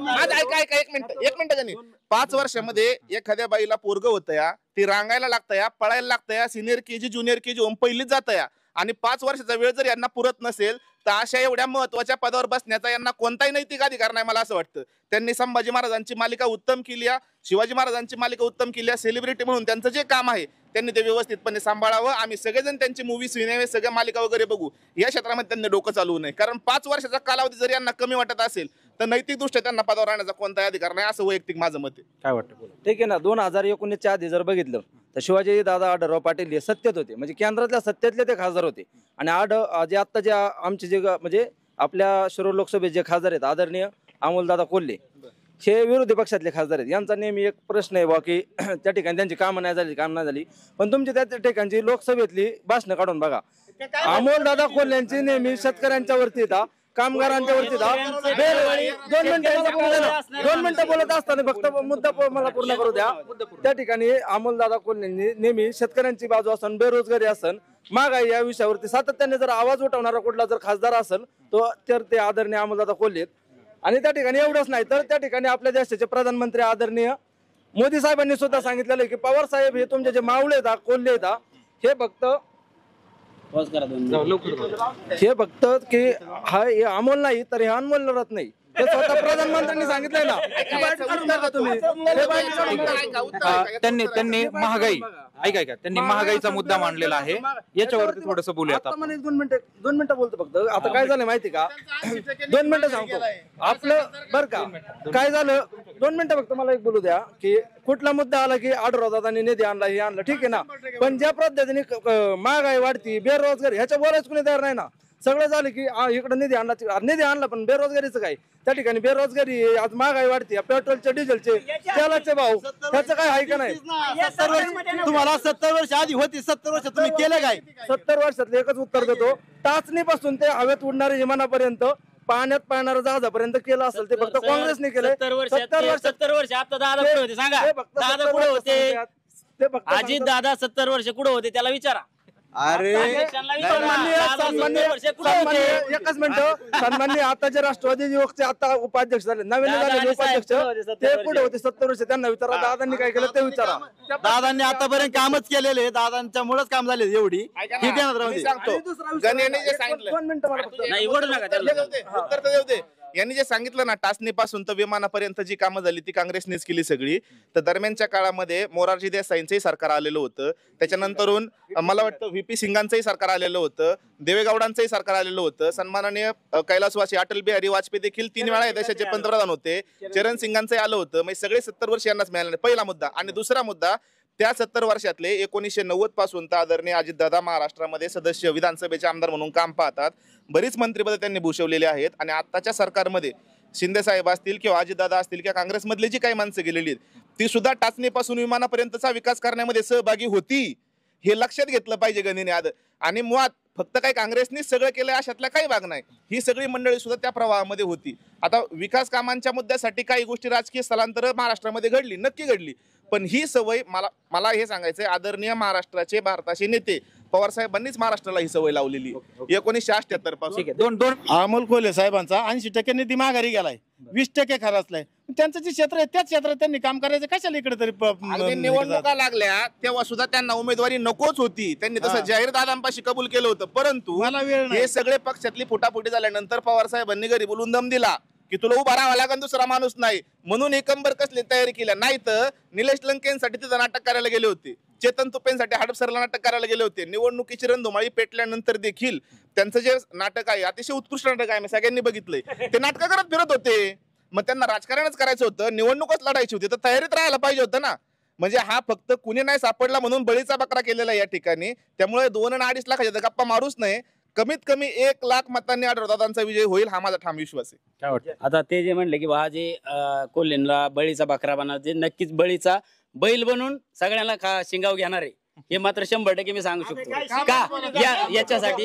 माझं ऐका 1 मिनिट त्यांनी 5 वर्षामध्ये एखाद्या बाईला पोरग होतं या, ती रांगायला लागतं या, पळायला लागतं या, सिनियर केजी ज्युनियर केजी होऊन पहिलीच जातं या, आणि 5 वर्षाचा वेळ जर यांना पुरत नसेल तर अशा एवढ्या महत्वाच्या पदावर बसण्याचा यांना कोणताही नैतिक अधिकार नाही मला असं वाटतं. त्यांनी संभाजी महाराजांची मालिका उत्तम केली आहे, शिवाजी महाराजांची मालिका उत्तम केली आहे. सेलिब्रिटी म्हणून त्यांचं जे काम आहे त्यांनी ते व्यवस्थितपणे सांभाळावं. आम्ही सगळेजण त्यांची मूवी सिनेमे सगळ्या मालिका वगैरे बघू. या क्षेत्रामध्ये त्यांनी डोकं चालवू नये, कारण 5 वर्षाचा कालावधी जर यांना कमी वाटत असेल तर नैतिकदृष्ट्या त्यांना पदावर राहण्याचा कोणताही अधिकार नाही असं वैयक्तिक माझं मत आहे. काय वाटतं बोला. ठीक आहे ना. 2019च्या आधी जर बघितलं तर शिवाजी दादा आढळराव पाटील हे सत्तेत होते, म्हणजे केंद्रातल्या सत्तेतले ते खासदार होते. आणि जे आता जे आमचे जे म्हणजे आपल्या शिरूर लोकसभेत जे खासदार आहेत आदरणीय अमोलदादा कोल्हे, हे विरोधी पक्षातले खासदार आहेत. यांचा नेहमी एक प्रश्न आहे बा की त्या ठिकाणी त्यांची कामं नाही झाली, पण तुमची त्या ठिकाणची लोकसभेतली भाषणं काढून बघा. अमोलदादा कोल्ह्यांची नेहमी शेतकऱ्यांच्या वरती येतात, कामगारांच्या वरती येतात. 2 मिनिटं बोलत असताना फक्त मुद्दा मला पूर्ण करू द्या. त्या ठिकाणी अमोलदादा कोल्हेंनी नेहमी शेतकऱ्यांची बाजू असन, बेरोजगारी असन, महागाई या विषयावरती सातत्याने जर आवाज उठवणारा कुठला जर खासदार असेल तर ते आदरणीय अमोलदादा कोल्हे. आणि त्या ठिकाणी एवढंच नाही तर त्या ठिकाणी आपल्या देशाचे प्रधानमंत्री आदरणीय मोदी साहेबांनी सुद्धा सांगितलेलं की पवार साहेब हे तुमचे जे मावळे आहेत कोल्हे आहेत हे फक्त की हा हे अमोल नाही तर हे अनमोल लढत नाही. हे स्वतः प्रधानमंत्र्यांनी सांगितलंय ना. त्यांनी महागाई त्यांनी महागाईचा मुद्दा मांडलेला आहे, याच्यावरती थोडस बोलूया आता. 2 मिनिटं बोलतो फक्त. आता काय झालं माहिती का, 2 मिनिटं सांगतो आपलं बरं का. काय झालं 2 मिनिटं फक्त मला एक बोलू द्या की कुठला मुद्दा आला की आढळरावदादांनी निधी आणला, हे आणलं, ठीक आहे ना. पण ज्या पद्धतीने महागाई वाढती, बेरोजगारी, ह्याच्या बोलायच कुणी तयार नाही ना. सगळं झालं की इकडे निधी आणला पण बेरोजगारीचं काय. त्या ठिकाणी बेरोजगारी, आज महागाई वाढते, पेट्रोलचे डिझेलचे तेलाचे भाव, त्याचं काय आहे का नाही. तुम्हाला 70 वर्ष आधी होती, 70 वर्ष तुम्ही केलं काय? 70 वर्षातलं एकच उत्तर देतो. टाचणीपासून ते हवेत उडणाऱ्या विमानापर्यंत, पाण्यात पाळणाऱ्या जहाजापर्यंत केलं असेल ते फक्त काँग्रेसने केलं. 70 वर्ष आता दादा कुठे होते सांगा. दादा कुठे होते? ते फक्त अजित दादा 70 वर्ष कुठे होते त्याला विचारा. अरे एकच मिनिट. सन्माननीय आता जे राष्ट्रवादी युवकचे आता उपाध्यक्ष झाले, नवीन झालेले उपाध्यक्ष, ते कुठे होते 70 वर्ष? त्यांना विचारा. दादांनी काय केलं ते विचारा. दादांनी आतापर्यंत कामच केलेले, दादांच्या मुळेच काम झाले एवढी. मी सांगतो, गणेशने जे सांगितलं, 2 मिनिटं मला फक्त. नाही ओढू नका त्याला. उत्तर तर देऊ दे. यांनी जे सांगितलं ना, टाचणीपासून तर विमानापर्यंत जी कामं झाली ती काँग्रेसनेच केली सगळी. तर दरम्यानच्या काळामध्ये मोरारजी देसाईंचंही सरकार आलेलं होतं. त्याच्यानंतरून मला वाटतं व्हीपी सिंगांचंही सरकार आलेलं होतं, देवेगौडांचंही सरकार आलेलं होतं. सन्माननीय कैलासवासी अटल बिहारी वाजपेयी देखील 3 वेळा या देशाचे पंतप्रधान होते. चरण सिंगांचंही आलं होतं. म्हणजे सगळे 70 वर्ष यांनाच मिळाले. पहिला मुद्दा. आणि दुसरा मुद्दा, त्या 70 वर्षातले 1990 पासून तर आदरणीय अजितदादा महाराष्ट्रामध्ये सदस्य, विधानसभेचे आमदार म्हणून काम पाहतात. बरीच मंत्रिपदं त्यांनी भूषवलेली आहेत. आणि आताच्या सरकारमध्ये शिंदे साहेब असतील किंवा अजितदादा असतील किंवा काँग्रेसमधली जी काही माणसं गेलेली आहेत ती सुद्धा टाचणीपासून विमानापर्यंतचा विकास करण्यामध्ये सहभागी होती. हे लक्षात घेतलं पाहिजे गणिने आद. आणि मुळात फक्त काही काँग्रेसनीच सगळं केलंय अशातला काही भाग नाही. ही सगळी मंडळी सुद्धा त्या प्रवाहामध्ये होती. आता विकास कामांच्या मुद्द्यासाठी काही गोष्टी राजकीय स्थलांतर महाराष्ट्रामध्ये घडली, नक्की घडली. पण ही सवय मला हे सांगायचंय, आदरणीय महाराष्ट्राचे भारताचे नेते पवार साहेबांनीच महाराष्ट्राला ही सवय लावलेली 1978 पासून. अमोल कोल्हे साहेबांचा 80% निधी माघारी गेलाय, 20% खर्चलाय. त्यांचं जे क्षेत्र आहे त्याच क्षेत्रात त्यांनी काम करायचं, कशाला इकडे तरी अगदी निवडणुका लागल्या तेव्हा सुद्धा त्यांना उमेदवारी नकोच होती. त्यांनी तसं जाहीर दादांपाशी कबूल केलं होतं. परंतु हे सगळे पक्षातली फुटाफुटी झाल्यानंतर पवार साहेबांनी घरी बोलून दम दिला की तुला उभा राहावा लागेल, दुसरा माणूस नाही, म्हणून एक कंबर कसली तयारी केल्या. नाही तर निलेश लंकेंसाठी तिथं नाटक करायला गेले होते, चेतन तुपेंसाठी हडपसरला नाटक करायला गेले होते. निवडणुकीची रणधुमाळी पेटल्यानंतर देखील त्यांचं जे नाटक आहे अतिशय उत्कृष्ट नाटक आहे, मी सगळ्यांनी बघितलंय. ते नाटक करत फिरत होते. मग त्यांना राजकारणच करायचं होतं, निवडणूकच लढायची होती, तर तयारीत राहायला पाहिजे होतं ना. म्हणजे हा फक्त कुणी नाही सापडला म्हणून बळीचा बकरा केलेला या ठिकाणी. त्यामुळे 2 आणि 2.5 लाखाच्या गप्पा मारूच नये. कमीत कमी 1 लाख मतांनी आढळरावांचा विजय होईल, हा माझा ठाम विश्वास आहे. काय वाटतं? आता ते जे म्हणले की बा जे कोल्हेंना बळीचा बकरा बनवा, जे नक्कीच बळीचा बैल बनून सगळ्यांना शिंगाव घेणार आहे. हे मात्र 100% मी सांगू शकतो का याच्यासाठी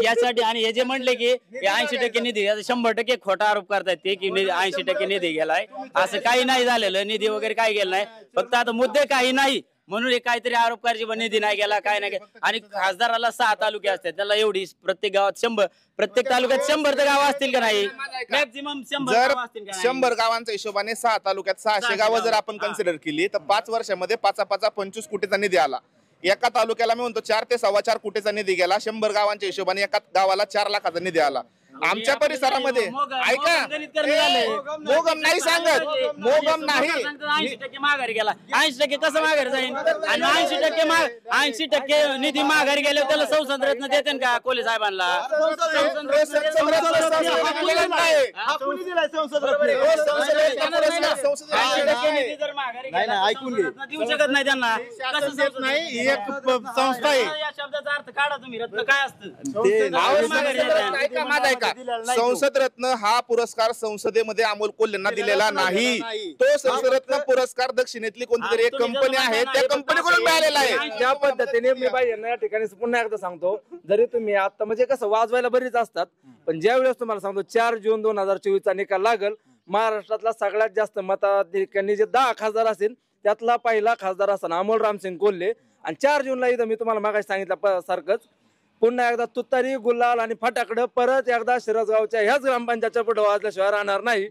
यासाठी. आणि हे जे म्हणले की 80% निधी, 100% खोटा आरोप करतायत ते की 80% निधी गेलाय. असं काही नाही झालेलं, निधी वगैरे काही गेलं नाही. फक्त आता मुद्दे काही नाही म्हणून हे काहीतरी आरोप करायचे, निधी नाही गेला काय नाही. आणि खासदाराला 6 तालुके असतात, त्याला एवढी प्रत्येक गावात 100, प्रत्येक तालुक्यात 100 तर गाव असतील का नाही, मॅक्झिमम 100 जर गाव असतील का नाही? 100 गावांच्या हिशोबाने 6 तालुक्यात 600 गावं जर आपण कन्सिडर केली तर 5 वर्षामध्ये 25 कोटीचा निधी आला. एका तालुक्याला मी म्हणतो 4 ते 4.25 कोटीचा निधी गेला. 100 गावांच्या हिशोबाने एका गावाला 4 लाखाचा निधी आला. आमच्या परिसरामध्ये ऐका, मोगम नाही सांगत, मोगम नाही. 80% माघारी गेला. 80% कसं माघारी जाईल? आणि 80% निधी माघारी गेले त्याला संसद रत्न देते का कोले साहेबांना? ऐकून घे. देऊ शकत नाही त्यांना. नाही, एक संस्था आहे. या शब्दाचा अर्थ काढा तुम्ही. रत्न काय असतं? ऐका माझा, ऐका. संसद रत्न हा पुरस्कार संसदेमध्ये अमोल कोल्हेंना दिलेला नाही. तो संसद रत्न पुरस्कार दक्षिणेतली कोणतीतरी एक कंपनी आहे, त्या कंपनीकडून मिळालेला आहे. ज्या पद्धतीने मी बाई यांना या ठिकाणी पुन्हा एकदा सांगतो, जरी तुम्ही आता म्हणजे कसं वाजवायला बरीच असतात, पण ज्या वेळेस तुम्हाला सांगतो 4 जून 2024 निकाल लागल, महाराष्ट्रातला सगळ्यात जास्त मताधिक्यांनी जे 10 खासदार असतील त्यातला पहिला खासदार असताना अमोल रामसिंग कोल्हे. आणि 4 जूनला इथं मी तुम्हाला मागाशी सांगितलं सारखंच पुन्हा एकदा तुतारी, गुलाल आणि फटाकडं परत एकदा शिरसगावच्या ह्याच ग्रामपंचायतच्या पुढे वाजल्याशिवाय राहणार नाही.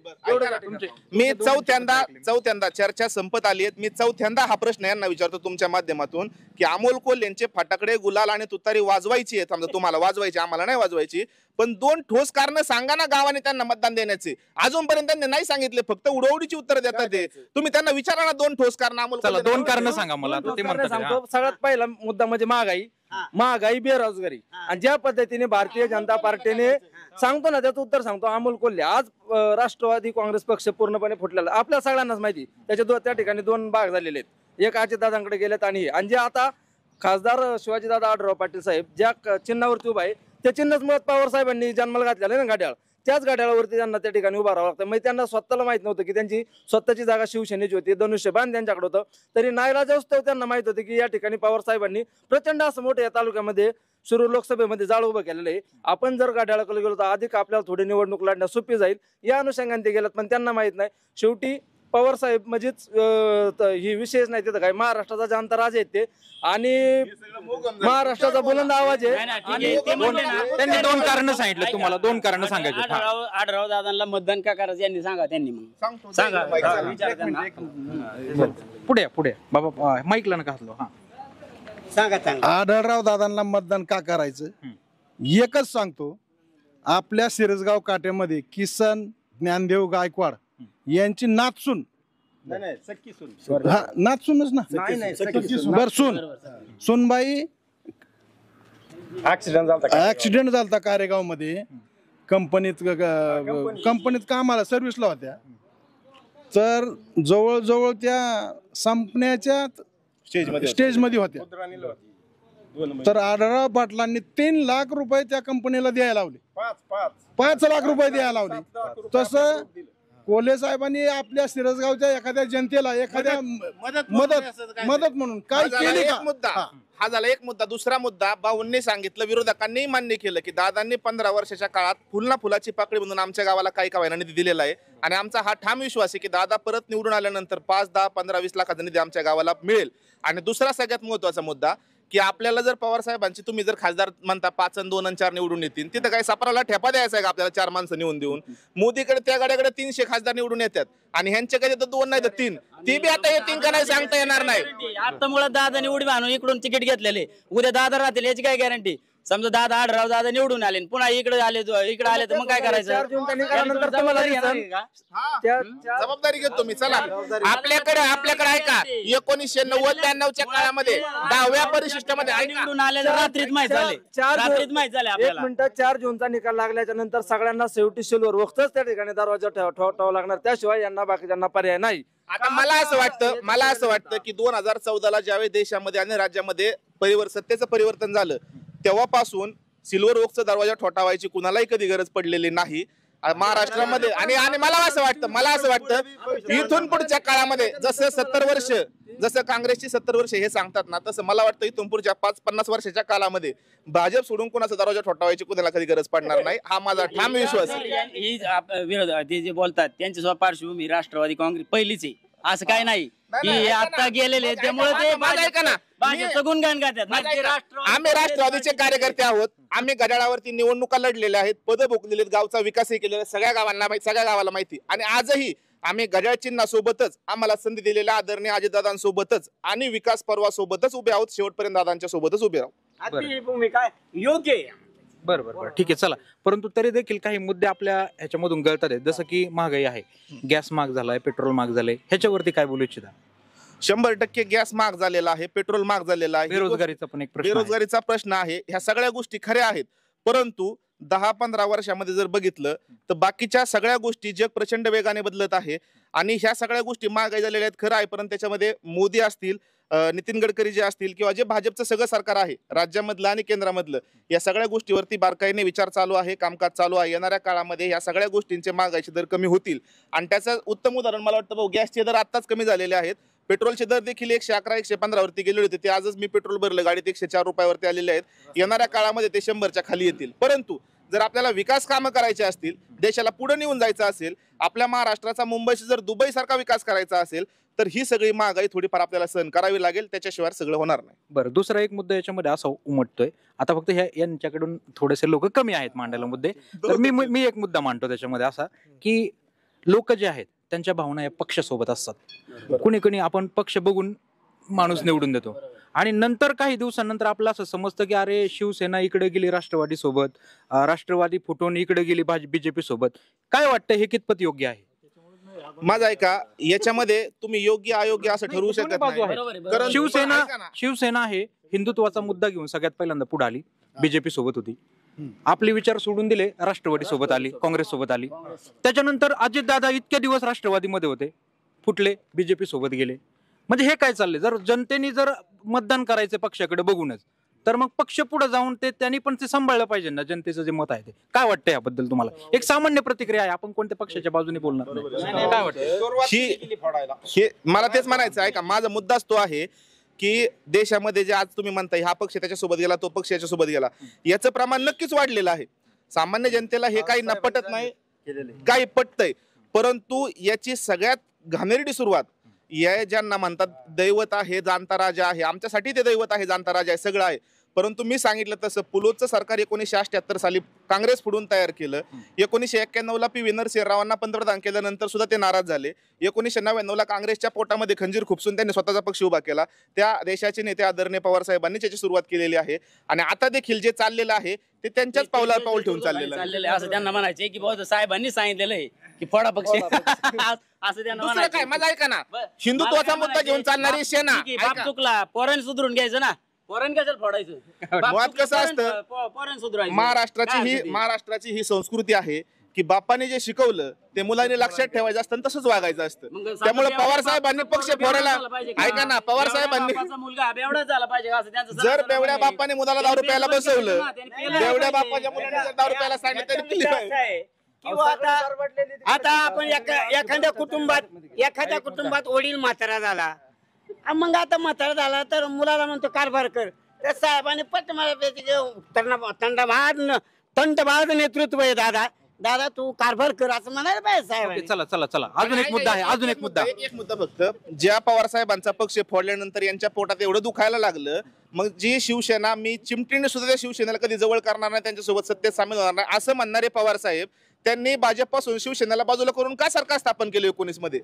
मी चौथ्यांदा चर्चा संपत आली आहे. मी चौथ्यांदा हा प्रश्न यांना विचारतो तुमच्या माध्यमातून की अमोल कोल्हेंचे फटाकडे, गुलाल आणि तुतारी वाजवायची आहे, समजा तुम्हाला वाजवायची, आम्हाला नाही वाजवायची, पण 2 ठोस कारण सांगा ना गावाने त्यांना मतदान देण्याचे. अजूनपर्यंत त्यांनी नाही सांगितले, फक्त उडवडीची उत्तर देतात ते. तुम्ही त्यांना विचारा ना 2 ठोस कारण. अमोल चला 2 कारण सांगा मला. आता ते म्हणतात सांगतो. सगळ्यात पहिला मुद्दा म्हणजे महागाई, बेरोजगारी. आणि ज्या पद्धतीने भारतीय जनता पार्टीने सांगतो ना त्याचं उत्तर सांगतो. अमोल कोल्हे आज राष्ट्रवादी काँग्रेस पक्ष पूर्णपणे फुटलेला आपल्या सगळ्यांनाच माहिती. त्या ठिकाणी 2 भाग झालेले आहेत, एक अजितदादांकडे गेलेत आणि जे आता खासदार शिवाजीदादा आढळराव पाटील साहेब ज्या चिन्हावरती उभा आहे त्या चिन्हच मुळात पवार साहेबांनी जन्माला घातलेलं आहे ना, घड्याळ. त्याच घड्याळावरती त्यांना त्या ठिकाणी उभा राहावं लागतं. म्हणजे त्यांना स्वतःला माहित नव्हतं की त्यांची स्वतःची जागा शिवसेनेची होती, धनुष्यबाण त्यांच्याकडे होतं, तरी नाईलाजास्तव त्यांना माहित होतं की या ठिकाणी पवार साहेबांनी प्रचंड असं मोठं या तालुक्यामध्ये शिरूर लोकसभेमध्ये जाळ उभं केलेलं आहे. आपण जर घड्याळाकडे गेलो तर अधिक आपल्याला थोडी निवडणूक लढण्यास सोपी जाईल या अनुषंगाने ते गेलात. पण त्यांना माहित नाही शेवटी पवार साहेब म्हणजेच ही विशेष नाही तिथं काय महाराष्ट्राचा जनता राज आहेत ते आणि महाराष्ट्राचा बुलंद आवाज आहे. त्यांनी 2 कारण सांगितलं तुम्हाला. 2 कारण सांगायचे. आढळराव दादांना मतदान का करायचं यांनी सांगा. त्यांनी मग सांगा, विचारा त्यांना. पुढे बाबा माईकला नका हातलो. आढळराव दादांना मतदान का करायचं एकच सांगतो. आपल्या शिरसगाव काट्यामध्ये किसन ज्ञानदेव गायकवाड यांची नातसून, नातसूनच ना, बर सुनबाई ऍक्सिडेंट झाला कारेगाव मध्ये. कंपनीत कामाला सर्व्हिसला होत्या, तर जवळजवळ त्या संपण्याच्या स्टेजमध्ये होत्या. तर आढळराव पाटलांनी 3 लाख रुपये त्या कंपनीला द्यायला लावले. 5 लाख रुपये द्यायला लावले. तसं कोल्हे साहेबांनी आपल्या शिरसगावच्या एखाद्या जनतेला एखाद्या मदत म्हणून काय केली का? हा झाला एक मुद्दा. दुसरा मुद्दा भाऊंनी सांगितलं, विरोधकांनी मान्य केलं की दादांनी 15 वर्षाच्या काळात फुलाची पाकळी म्हणून आमच्या गावाला काही का निधी दिलेला आहे. आणि आमचा हा ठाम विश्वास आहे की दादा परत निवडून आल्यानंतर 5, 10, 15, 20 लाखाचा निधी आमच्या गावाला मिळेल. आणि दुसरा सगळ्यात महत्वाचा मुद्दा की आपल्याला जर पवार साहेबांची तुम्ही जर खासदार म्हणता 5 आणि 2 आणि 4 निवडून येतील, तिथं काही सापराला ठेपा द्यायचा आहे का आपल्याला 4 माणसं निवडून देऊन? मोदीकडे त्या गाड्याकडे 300 खासदार निवडून येतात आणि ह्यांच्याकडे तर 2 नाही तर 3. ती बी आता येतील का नाही सांगता येणार नाही. आता मुळात दादा निवडी आणून इकडून तिकीट घेतलेले, उद्या दादा राहतील याची काय गॅरंटी? समजा दादा आढळराव दादा निवडून आले पुन्हा इकडे आले तर मग काय करायचं? 4 जूनच्या निकालानंतर तुम्हाला जबाबदारी घेतो मी. चला आपल्याकडे ऐका 1990-92च्या काळामध्ये 10व्या परिशिष्टामध्ये निवडून आले रात्रीत माहित झाले. रात्रीत माहित झाले आपल्याला. 1 मिनिट. 4 जूनचा निकाल लागल्याच्या नंतर सगळ्यांना शेवटी सिल्वर वक्तच त्या ठिकाणी दरवाजा ठेवावा लागणार, त्याशिवाय यांना बाकीच्यांना पर्याय नाही. आता मला असं वाटतं की 2014ला ज्यावेळी देशामध्ये आणि राज्यामध्ये सत्तेचं परिवर्तन झालं तेव्हापासून सिल्वर ओकचा दरवाजा ठोठावायची कुणालाही कधी गरज पडलेली नाही. महाराष्ट्रामध्ये आणि मला असं वाटतं इथून पुढच्या काळामध्ये जसं काँग्रेसची 70 वर्ष हे सांगतात ना, तसं मला वाटतं इथून पुढच्या 50 वर्षाच्या कालामध्ये भाजप सोडून कोणाचा दरवाजा ठोठावायची कोणाला कधी गरज पडणार नाही, हा माझा ठाम विश्वास आहे. ही विरोध ते जे बोलतात त्यांची स्वतः पार्श्वभूमी राष्ट्रवादी काँग्रेस पहिलीच आहे, असं काय नाही की हे आता गेलेले, त्यामुळे ते भाजपचं गुणगान गातात. आम्ही राष्ट्रवादीचे कार्यकर्ते आहोत. आम्ही घड्याळावरती निवडणुका लढलेल्या आहेत, पदं भोगलेले आहेत, गावचा विकासही केलेला आहे, सगळ्या गावाला माहिती. आणि आजही आम्ही घड्याळ चिन्हासोबतच, आम्हाला संधी दिलेल्या आदरणीय अजितदादांसोबतच आणि विकास पर्वासोबतच उभे आहोत, शेवटपर्यंत दादांच्या सोबतच उभे राहू. ही भूमिका योग्य आहे. बरं ठीक आहे, चला. परंतु तरी देखील काही मुद्दे आपल्या ह्याच्यामधून गळतात आहेत, जसं की महागाई आहे, गॅस महाग झालाय, पेट्रोल महाग झालंय, ह्याच्यावरती काय बोलू इच्छिता? 100% गॅस महाग झालेला आहे, पेट्रोल महाग झालेला आहे, बेरोजगारीचा पण एक प्रश्न आहे. बेरोजगारीचा प्रश्न आहे. ह्या सगळ्या गोष्टी खऱ्या आहेत, परंतु 10-15 वर्षामध्ये जर बघितलं तर बाकीच्या सगळ्या गोष्टी जग प्रचंड वेगाने बदलत आहे आणि ह्या सगळ्या गोष्टी महागाई झालेल्या आहेत, खरं आहे. परंतु त्याच्यामध्ये मोदी असतील, नितीन गडकरी जे असतील, किंवा जे भाजपचं सगळं सरकार आहे राज्यामधलं आणि केंद्रामधलं, या सगळ्या गोष्टीवरती बारकाईने विचार चालू आहे, कामकाज चालू आहे. येणाऱ्या काळामध्ये या सगळ्या गोष्टींचे महागाईचे दर कमी होतील. आणि त्याचं उत्तम उदाहरण मला वाटतं भाऊ, गॅसचे दर आत्ताच कमी झालेले आहेत. पेट्रोलचे दर देखील 111-115 वरती गेलेले होते, ते आजच मी पेट्रोल भरलं गाडीत 104 रुपयावरती आलेले आहेत. येणाऱ्या काळामध्ये ते 100च्या खाली येतील. परंतु जर आपल्याला विकास कामं करायचे असतील, देशाला पुढे नेऊन जायचं असेल, आपल्या महाराष्ट्राचा मुंबईशी जर दुबई सारखा विकास करायचा असेल, तर ही सगळी महागाई थोडीफार आपल्याला सहन करावी लागेल, त्याच्याशिवाय सगळं होणार नाही. बरं, दुसरा एक मुद्दा याच्यामध्ये असा उमटतोय, आता फक्त यांच्याकडून थोडेसे लोक कमी आहेत मांडायला मुद्दे, तर मी एक मुद्दा मांडतो त्याच्यामध्ये असा, की लोक जे आहेत त्यांच्या भावना या पक्षासोबत असतात. कुणी आपण पक्ष बघून माणूस निवडून देतो आणि नंतर काही दिवसांनंतर आपलं असं समजतं की अरे शिवसेना इकडे गेली राष्ट्रवादी सोबत, राष्ट्रवादी फुटून इकडे गेली बीजेपी सोबत. काय वाटतं, हे कितपत योग्य आहे? माझं ऐका, याच्यामध्ये तुम्ही योग्य अयोग्य असं ठरवू शकत नाही. कारण शिवसेना आहे हिंदुत्वाचा मुद्दा घेऊन सगळ्यात पहिल्यांदा पुढे आली, बीजेपी सोबत होती. आपले विचार सोडून दिले, राष्ट्रवादी सोबत आली, काँग्रेस सोबत आली. त्याच्यानंतर अजितदादा इतके दिवस राष्ट्रवादीमध्ये होते, फुटले, बीजेपी सोबत गेले. म्हणजे हे काय चाललंय? जर जनतेने जर मतदान करायचं पक्षाकडे बघूनच, तर मग पक्ष पुढे जाऊन त्यांनी पण ते सांभाळलं पाहिजे ना, जनतेचं जे मत आहे ते. काय वाटतं याबद्दल तुम्हाला? एक सामान्य प्रतिक्रिया आहे, आपण कोणत्या पक्षाच्या बाजूने बोलणार नाही. काय वाटतं? मला तेच म्हणायचं आहे का, माझा मुद्दाच तो आहे की देशामध्ये जे आज तुम्ही म्हणताय हा पक्ष त्याच्यासोबत गेला, तो पक्ष याच्यासोबत गेला, याचं प्रमाण नक्कीच वाढलेलं आहे. सामान्य जनतेला हे काही न पटत नाही, काही पटतंय. परंतु याची सगळ्यात घाणेरडी सुरुवात या ज्यांना म्हणतात दैवत आहे, जाणता राजा आहे, आमच्यासाठी ते दैवत आहे, जाणता राजा आहे, सगळं आहे. परंतु मी सांगितलं तसं पुलोचं सरकार 1978 साली काँग्रेस फुडून तयार केलं. 1991ला पी नरसिंहरावांना पंतप्रधान केल्यानंतर सुद्धा ते नाराज झाले. 1999ला काँग्रेसच्या पोटामध्ये खंजीर खुपसून त्यांनी स्वतःचा पक्ष उभा केला. त्या देशाचे नेते आदरणीय पवार साहेबांनी त्याची सुरुवात केलेली आहे आणि आता देखील जे चाललेलं आहे ते त्यांच्याच पावलावर पाऊल ठेवून चाललेलं आहे. असं त्यांना म्हणायचे की बहुत साहेबांनी सांगितलेलं आहे की फोडा पक्ष असं त्यांना दुसरं काय, माझा ऐका ना, हिंदुत्वाचा मुद्दा घेऊन चालणारी सेना, बाप चुकला, पोरांनी सुधरून घ्यायचं ना, पोरांनी कशाला फोडायचं? मुळात कसं असतं, पोरांनी सुधरायचं. महाराष्ट्राची ही संस्कृती आहे की बापाने जे शिकवलं ते मुलांनी लक्षात ठेवायचं असतं, तसंच वागायचं असतं. त्यामुळे पवार साहेबांनी पक्ष फोडायला, ऐका ना, पवार साहेबांनी मुलगा बेवडा झाला पाहिजे असं त्यांचं. जर बेवड्या बापाने मुलाला दारू प्यायला बसवलं, बेवड्या बापाच्या मुलाने जर दारू प्यायला सांगितलं तरी पिली पाहिजे. किंवा आता आपण एखाद्या कुटुंबात वडील म्हातारा झाला, मग आता म्हातारा झाला तर मुलाला म्हणतो कारभार कर. तर साहेबांनी तंडबाद नेतृत्व आहे, दादा तू कारभार कर असं म्हणायला पाहिजे साहेब. चला अजून एक मुद्दा आहे, अजून एक मुद्दा फक्त, ज्या पवार साहेबांचा पक्ष फोडल्यानंतर यांच्या पोटात एवढं दुखायला लागलं, मग जी शिवसेना, मी चिमटीने सुद्धा त्या शिवसेनेला कधी जवळ करणार नाही, त्यांच्यासोबत सत्तेत सामील होणार नाही असं म्हणणारे पवार साहेब, त्यांनी भाजपपासून शिवसेनेला बाजूला करून का सरकार स्थापन केलं 19 मध्ये?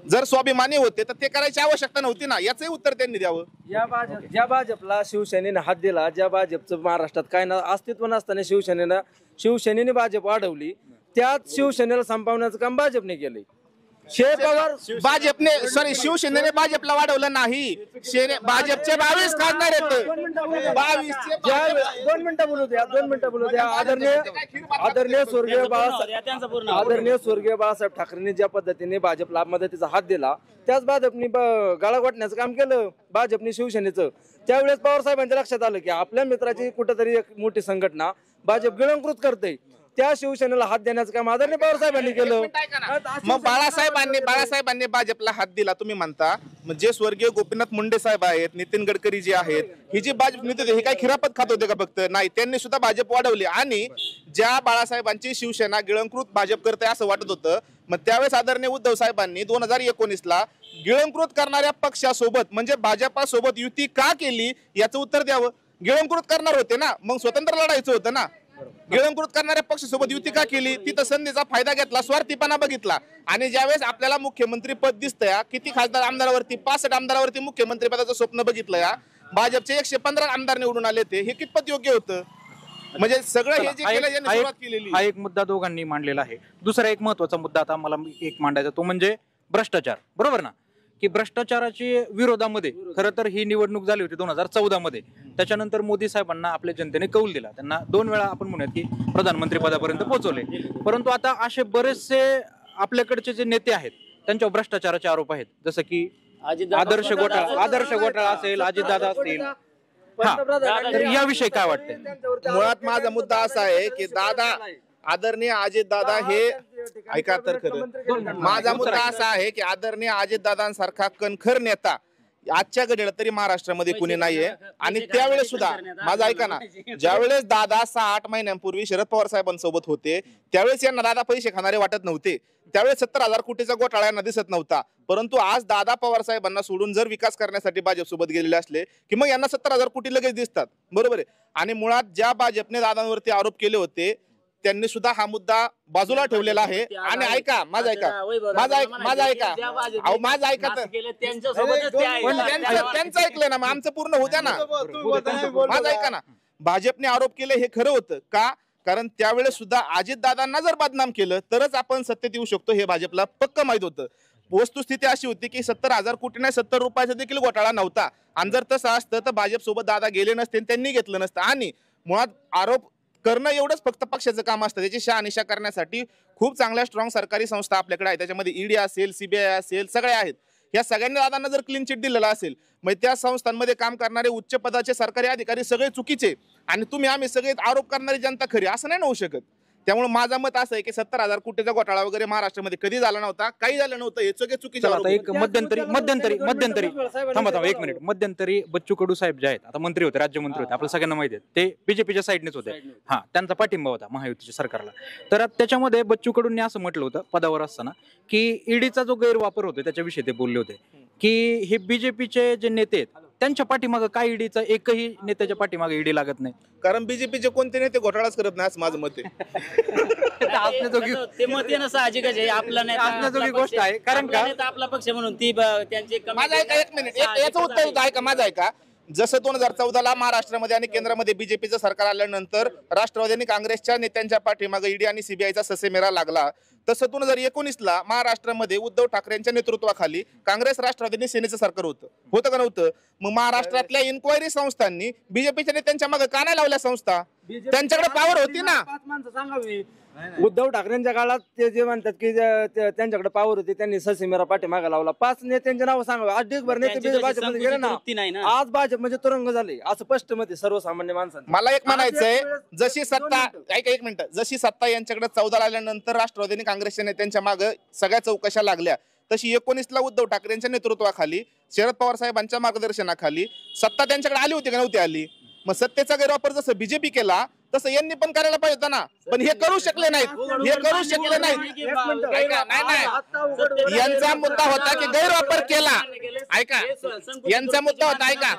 जर स्वाभिमानी होते तर ते करायची आवश्यकता नव्हती ना, याचंही उत्तर त्यांनी द्यावं. ज्या भाजपला शिवसेनेने हात दिला, ज्या भाजपचं महाराष्ट्रात काय ना अस्तित्व नसताना शिवसेनेने भाजप वाढवली, त्याच शिवसेनेला संपवण्याचं काम भाजपने केलंय. शिवसेनेने भाजपला वाढवलं नाही, भाजपचे 22 खासदार आहेत. 2 मिनिटं बोलू द्या. आदरणीय स्वर्गीय बाळासाहेब ठाकरेंनी ज्या पद्धतीने भाजपला मदतीचा हात दिला, त्याच भाजपने गाळा वाटण्याचं काम केलं भाजपने शिवसेनेचं. त्यावेळेस पवार साहेबांच्या लक्षात आलं की आपल्या मित्राची कुठेतरी एक मोठी संघटना भाजप गिळंकृत करते, त्या शिवसेनेला हात देण्याचं काम आदरणीय पवार साहेबांनी केलं. मग बाळासाहेबांनी भाजपला हात दिला तुम्ही म्हणता. म्हणजे स्वर्गीय गोपीनाथ मुंडे साहेब आहेत, नितीन गडकरी जी आहेत, ही जी भाजप नेते होते हे काय खिरापत खात होते का फक्त? नाही, त्यांनी सुद्धा भाजप वाढवली. आणि ज्या बाळासाहेबांची शिवसेना गिळंकृत भाजप करते असं वाटत होतं, मग त्यावेळेस आदरणीय उद्धव साहेबांनी 2019ला गिळंकृत करणाऱ्या पक्षासोबत म्हणजे भाजपासोबत युती का केली याचं उत्तर द्यावं. गिळंकृत करणार होते ना, मग स्वतंत्र लढायचं होतं ना. गिळंकृत करणाऱ्या पक्षासोबत युती का केली? तिथं संधीचा फायदा घेतला, स्वार्थीपणा बघितला. आणि ज्यावेळेस आपल्याला मुख्यमंत्री पद दिसतंय, किती खासदार आमदारावरती 65 आमदारावरती मुख्यमंत्री पदाचं स्वप्न बघितलं या, भाजपचे 115 आमदार निवडून आले ते, हे कितपत योग्य होतं? म्हणजे सगळं हे जे केलं यांनी सुरुवात केलेली. हा एक मुद्दा दोघांनी मांडलेला आहे. दुसरा एक महत्वाचा मुद्दा आता मला एक मांडायचा, तो म्हणजे भ्रष्टाचार. बरोबर ना, की भ्रष्टाचाराच्या विरोधामध्ये खरं तर ही निवडणूक झाली होती 2014 मध्ये. त्याच्यानंतर मोदी साहेबांना आपल्या जनतेने कौल दिला, त्यांना 2 वेळा आपण म्हणूयात की प्रधानमंत्री पदापर्यंत पोहोचवले. परंतु आता असे बरेचसे आपल्याकडचे जे नेते आहेत त्यांच्यावर भ्रष्टाचाराचे आरोप आहेत, जसं की आदर्श घोटाळा असेल, अजितदादा असतील. तर याविषयी काय वाटतंय? मुळात माझा मुद्दा असा आहे की दादा, आदरणीय अजितदादा हे ऐका तर खरं, माझा मुद्दा असा आहे की आदरणीय अजितदादांसारखा कणखर नेता आजच्या घडीला तरी महाराष्ट्रामध्ये कुणी नाहीये. आणि त्यावेळेस सुद्धा माझं ऐका ना, ज्यावेळेस दादा 6-8 महिन्यांपूर्वी शरद पवार साहेबांसोबत होते त्यावेळेस यांना दादा पैसे खाणारे वाटत नव्हते. त्यावेळेस 70,000 कोटीचा घोटाळा यांना दिसत नव्हता. परंतु आज दादा पवार साहेबांना सोडून जर विकास करण्यासाठी भाजप सोबत गेलेले असले की मग यांना 70,000 कोटी लगेच दिसतात. बरोबर आहे. आणि मुळात ज्या भाजपने दादांवरती आरोप केले होते त्यांनी सुद्धा हा मुद्दा बाजूला ठेवलेला आहे. आणि ऐका, माझं ऐका तर त्यांचं ऐकलंय ना, मग आमचं पूर्ण होत्या ना. माझं ऐका ना, भाजपने आरोप केले हे खरं होतं का? कारण त्यावेळेस सुद्धा अजितदादांना जर बदनाम केलं तरच आपण सत्तेत येऊ शकतो हे भाजपला पक्क माहित होतं. वस्तुस्थिती अशी होती की 70,000 कोटी नाही 70 रुपयाचा देखील घोटाळा नव्हता. आणि जर तसं असतं तर भाजप सोबत दादा गेले नसते, त्यांनी घेतलं नसतं. आणि मुळात आरोप करणं एवढंच फक्त पक्षाचं काम असतं. त्याची शहानिशा करण्यासाठी खूप चांगल्या स्ट्रॉंग सरकारी संस्था आपल्याकडे आहे. त्याच्यामध्ये ईडी असेल, सीबीआय असेल, सगळे आहेत. या सगळ्यांनी दादांना जर क्लीन चिट दिलेला असेल, मग त्या संस्थांमध्ये काम करणारे उच्च पदाचे सरकारी अधिकारी सगळे चुकीचे आणि तुम्ही आम्ही सगळे आरोप करणारी जनता खरी, असं नाही होऊ शकत. त्यामुळे माझं मत असं आहे की 70,000 कोटीचा घोटाळा वगैरे महाराष्ट्रामध्ये कधी झाला नव्हता, काही झालं नव्हतं. हे सगळे चुकीचे आरोप. एक मध्यंतरी थांबा 1 मिनिट. मध्यंतरी बच्चू कडू साहेब जे आहेत, आता मंत्री होते, राज्यमंत्री होते, आपल्या सगळ्यांना माहिती आहे, ते बीजेपीच्या साईडनेच होते. हा, त्यांचा पाठिंबा होता महायुतीच्या सरकारला. तर त्याच्यामध्ये बच्चू कडूंनी असं म्हटलं होतं पदावर असताना की ईडीचा जो गैरवापर होतो त्याच्याविषयी ते बोलले होते की हे बीजेपीचे जे नेते आहेत त्यांच्या पाठीमागं काय ईडीचा एकही नेत्याच्या पाठीमागे ईडी लागत नाही. कारण बीजेपीचे कोणते नेते घोटाळाच करत नाही असं माझं मत आहे. ते मत येणं साहजिकच आहे. आपला नाही गोष्ट आहे. कारण का आपला पक्ष म्हणून ती त्यांची माझा ऐका 1 मिनिट, याचं उत्तर ऐका, माझं ऐका. जसं 2014ला महाराष्ट्रामध्ये आणि केंद्रामध्ये बीजेपीचं सरकार आल्यानंतर राष्ट्रवादी आणि काँग्रेसच्या नेत्यांच्या पाठीमागे ईडी आणि सीबीआयचा ससेमेरा लागला, तसं 2019ला महाराष्ट्रामध्ये उद्धव ठाकरेंच्या नेतृत्वाखाली काँग्रेस, राष्ट्रवादी आणि सेनेचं सरकार होतं का नव्हतं? मग महाराष्ट्रातल्या इन्क्वायरी संस्थांनी बीजेपीच्या नेत्यांच्या मागे का नाही लावल्या संस्था? त्यांच्याकडे पॉवर होती ना. उद्धव ठाकरेंच्या काळात ते जे म्हणतात की त्यांच्याकडे पॉवर होती, त्यांनी ससेमेरा पाठीमागे लावला. 5 नेत्यांचे नाव सांगा. आज ढिगभर नेते भाजपमध्ये गेले ना, आज भाजप म्हणजे तुरंग झाले असं स्पष्ट मत आहे सर्वसामान्य माणसांना. मला एक म्हणायचंय, जशी सत्ता ऐका 1 मिनिट, जशी सत्ता यांच्याकडे 14 आल्यानंतर राष्ट्रवादी आणि काँग्रेसच्या नेत्यांच्या मागे सगळ्या चौकशा लागल्या, तशी 19ला उद्धव ठाकरेंच्या नेतृत्वाखाली शरद पवार साहेबांच्या मार्गदर्शनाखाली सत्ता त्यांच्याकडे आली होती का नव्हती आली? मग सत्तेचा गैरवापर जसं बीजेपी केला तसं यांनी पण करायला पाहिजे होता ना, पण हे करू शकले नाहीत. यांचा मुद्दा होता की गैरवापर केला. ऐका, यांचा मुद्दा होता, ऐका,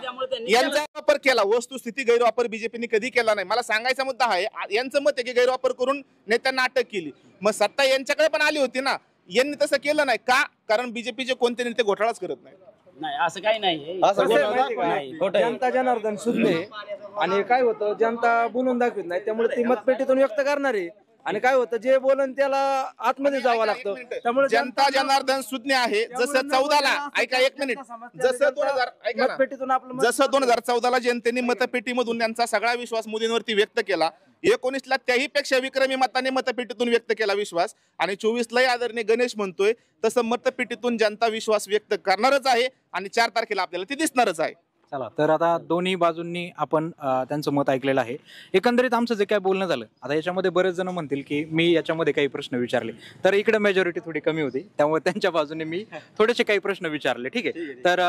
यांचा वापर केला. वस्तुस्थिती गैरवापर बीजेपीने कधी केला नाही. मला सांगायचा मुद्दा आहे, यांचं मत आहे की गैरवापर करून नेत्यांना अटक केली. मग सत्ता यांच्याकडे पण आली होती ना, यांनी तसं केलं नाही का? कारण बीजेपीचे कोणते नेते घोटाळाच करत नाही. नाही, असं काही नाही. जनता जनार्दन शुद्ध आणि काय होतं, जनता बोलून दाखवत नाही, त्यामुळे ती मतपेटीतून व्यक्त करणारे. आणि काय होतं, जे बोलन त्याला आतमध्ये जावं लागतं. त्यामुळे जनता जनार्दन सुज्ञ आहे. जसं 14ला ऐका 1 मिनिट, जसं 2014ला जनतेने मतपेटीमधून त्यांचा सगळा विश्वास मोदींवरती व्यक्त केला, 19ला त्याही पेक्षा विक्रमी मताने मतपेटीतून व्यक्त केला विश्वास, आणि 24ला आदरणीय गणेश म्हणतोय तसं मतपेटीतून जनता विश्वास व्यक्त करणारच आहे आणि 4 तारखेला आपल्याला ती दिसणारच आहे. चला तर आता दोन्ही बाजूंनी आपण त्यांचं मत ऐकलेलं आहे. एकंदरीत आमचं जे काय बोलणं झालं, आता याच्यामध्ये बरेच जण म्हणतील की मी याच्यामध्ये काही प्रश्न विचारले, तर इकडे मेजॉरिटी थोडी कमी होती, त्यामुळे त्यांच्या बाजूने मी थोडेसे काही प्रश्न विचारले. ठीक आहे, तर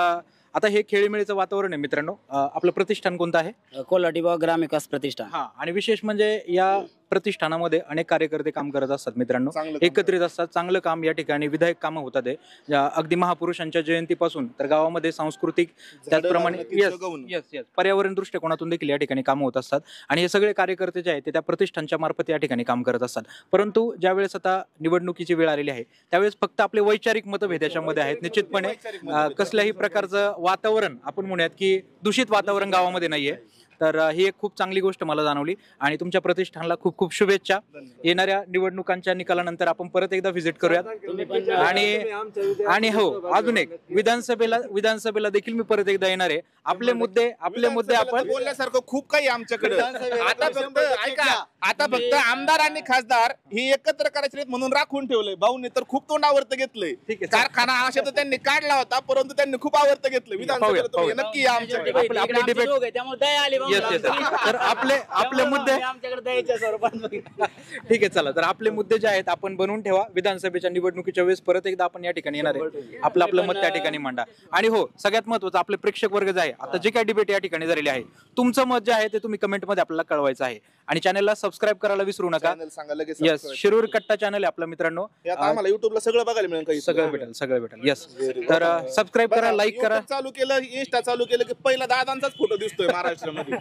आता हे खेळीमेळीचं वातावरण आहे मित्रांनो. आपलं प्रतिष्ठान कोणतं आहे? कोल्हाटी ग्राम विकास प्रतिष्ठान. हा, आणि विशेष म्हणजे या प्रतिष्ठानामध्ये अनेक कार्यकर्ते काम करत असतात मित्रांनो, एकत्रित असतात. चांगलं काम या ठिकाणी विधायक कामं होतात आहे. अगदी महापुरुषांच्या जयंतीपासून तर गावामध्ये सांस्कृतिक, त्याचप्रमाणे येस पर्यावरण दृष्टिकोनातून देखील या ठिकाणी कामं होत असतात. आणि हे सगळे कार्यकर्ते जे आहेत ते त्या प्रतिष्ठानच्या मार्फत या ठिकाणी काम करत असतात. परंतु ज्यावेळेस आता निवडणुकीची वेळ आलेली आहे त्यावेळेस फक्त आपले वैचारिक मतभेद याच्यामध्ये आहेत. निश्चितपणे कसल्याही प्रकारचं वातावरण आपण म्हणूयात की दूषित वातावरण गावामध्ये नाहीये. तर ही एक खूप चांगली गोष्ट मला जाणवली आणि तुमच्या प्रतिष्ठानला खूप खूप शुभेच्छा. येणाऱ्या निवडणुकांच्या निकालानंतर आपण परत एकदा व्हिजिट करूयात. आणि हो, अजून एक विधानसभेला देखील मी परत एकदा येणार आहे. आपले मुद्दे आपण बोलण्यासारखं खूप काही आमच्याकडे. आता फक्त आमदार आणि खासदार ही एकत्र करायचे म्हणून राखून ठेवलंय. भाऊने तर खूप तोंड आवर्त घेतलंय. कारखाना हा शब्द त्यांनी काढला होता, परंतु त्यांनी खूप आवर्त घेतलं. विधानसभेला नक्की या आमच्याकडे. आपले डिबेट तर आपले मुद्दे ठीक आहे. चला तर आपले मुद्दे जे आहेत आपण बनवून ठेवा. विधानसभेच्या निवडणुकीच्या वेळेस परत एकदा आपण या ठिकाणी येणार आहे. आपलं मत त्या ठिकाणी मांडा. आणि हो, सगळ्यात महत्वाचं आपले प्रेक्षक वर्ग जे आहे, आता जे काही डिबेट या ठिकाणी झालेली आहे, तुमचं मत जे आहे ते तुम्ही कमेंट मध्ये आपल्याला कळवायचं आहे. आणि चॅनलला सबस्क्राईब करायला विसरू नका. येस, शिरूर कट्टा चॅनल आहे आपला मित्रांनो. आम्हाला युट्यूबला सगळं बघायला मिळेल, सगळं भेटेल. येस, तर सबस्क्राईब करा, लाईक करा. चालू केलं, इंस्टा चालू केलं की पहिला दादांचाच फोटो दिसतोय महाराष्ट्रामध्ये.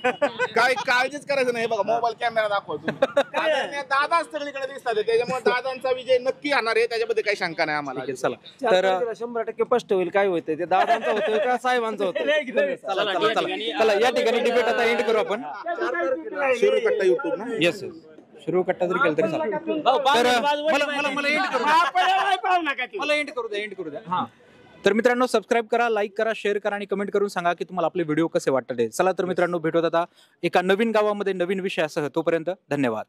काय काळजीच करायचं नाही. बघा, मोबाईल कॅमेरा दाखवतो, दादाच सगळीकडे दिसतात. त्याच्यामुळे दादांचा विजय नक्की येणार आहे, त्याच्यामध्ये काही शंका नाही आम्हाला. चला तर 100% स्पष्ट होईल काय होतंय ते, दादांचं होतोय का साहेबांचं होतंय. चला या ठिकाणी डिबेट आता एंड करू आपण. शिरूर कट्टा युट्यूब ना. येस, शिरूर कट्टा जरी केलं तरी चालेल. तर मला एंड करू द्या. हा, तर मित्रांनो सबस्क्राईब करा, लाईक करा, शेअर करा आणि कमेंट करून सांगा की तुम्हाला आपले व्हिडिओ कसे वाटतात. चला तर मित्रांनो भेटूयात आता एका नवीन गावामध्ये नवीन विषयासह. तोपर्यंत धन्यवाद.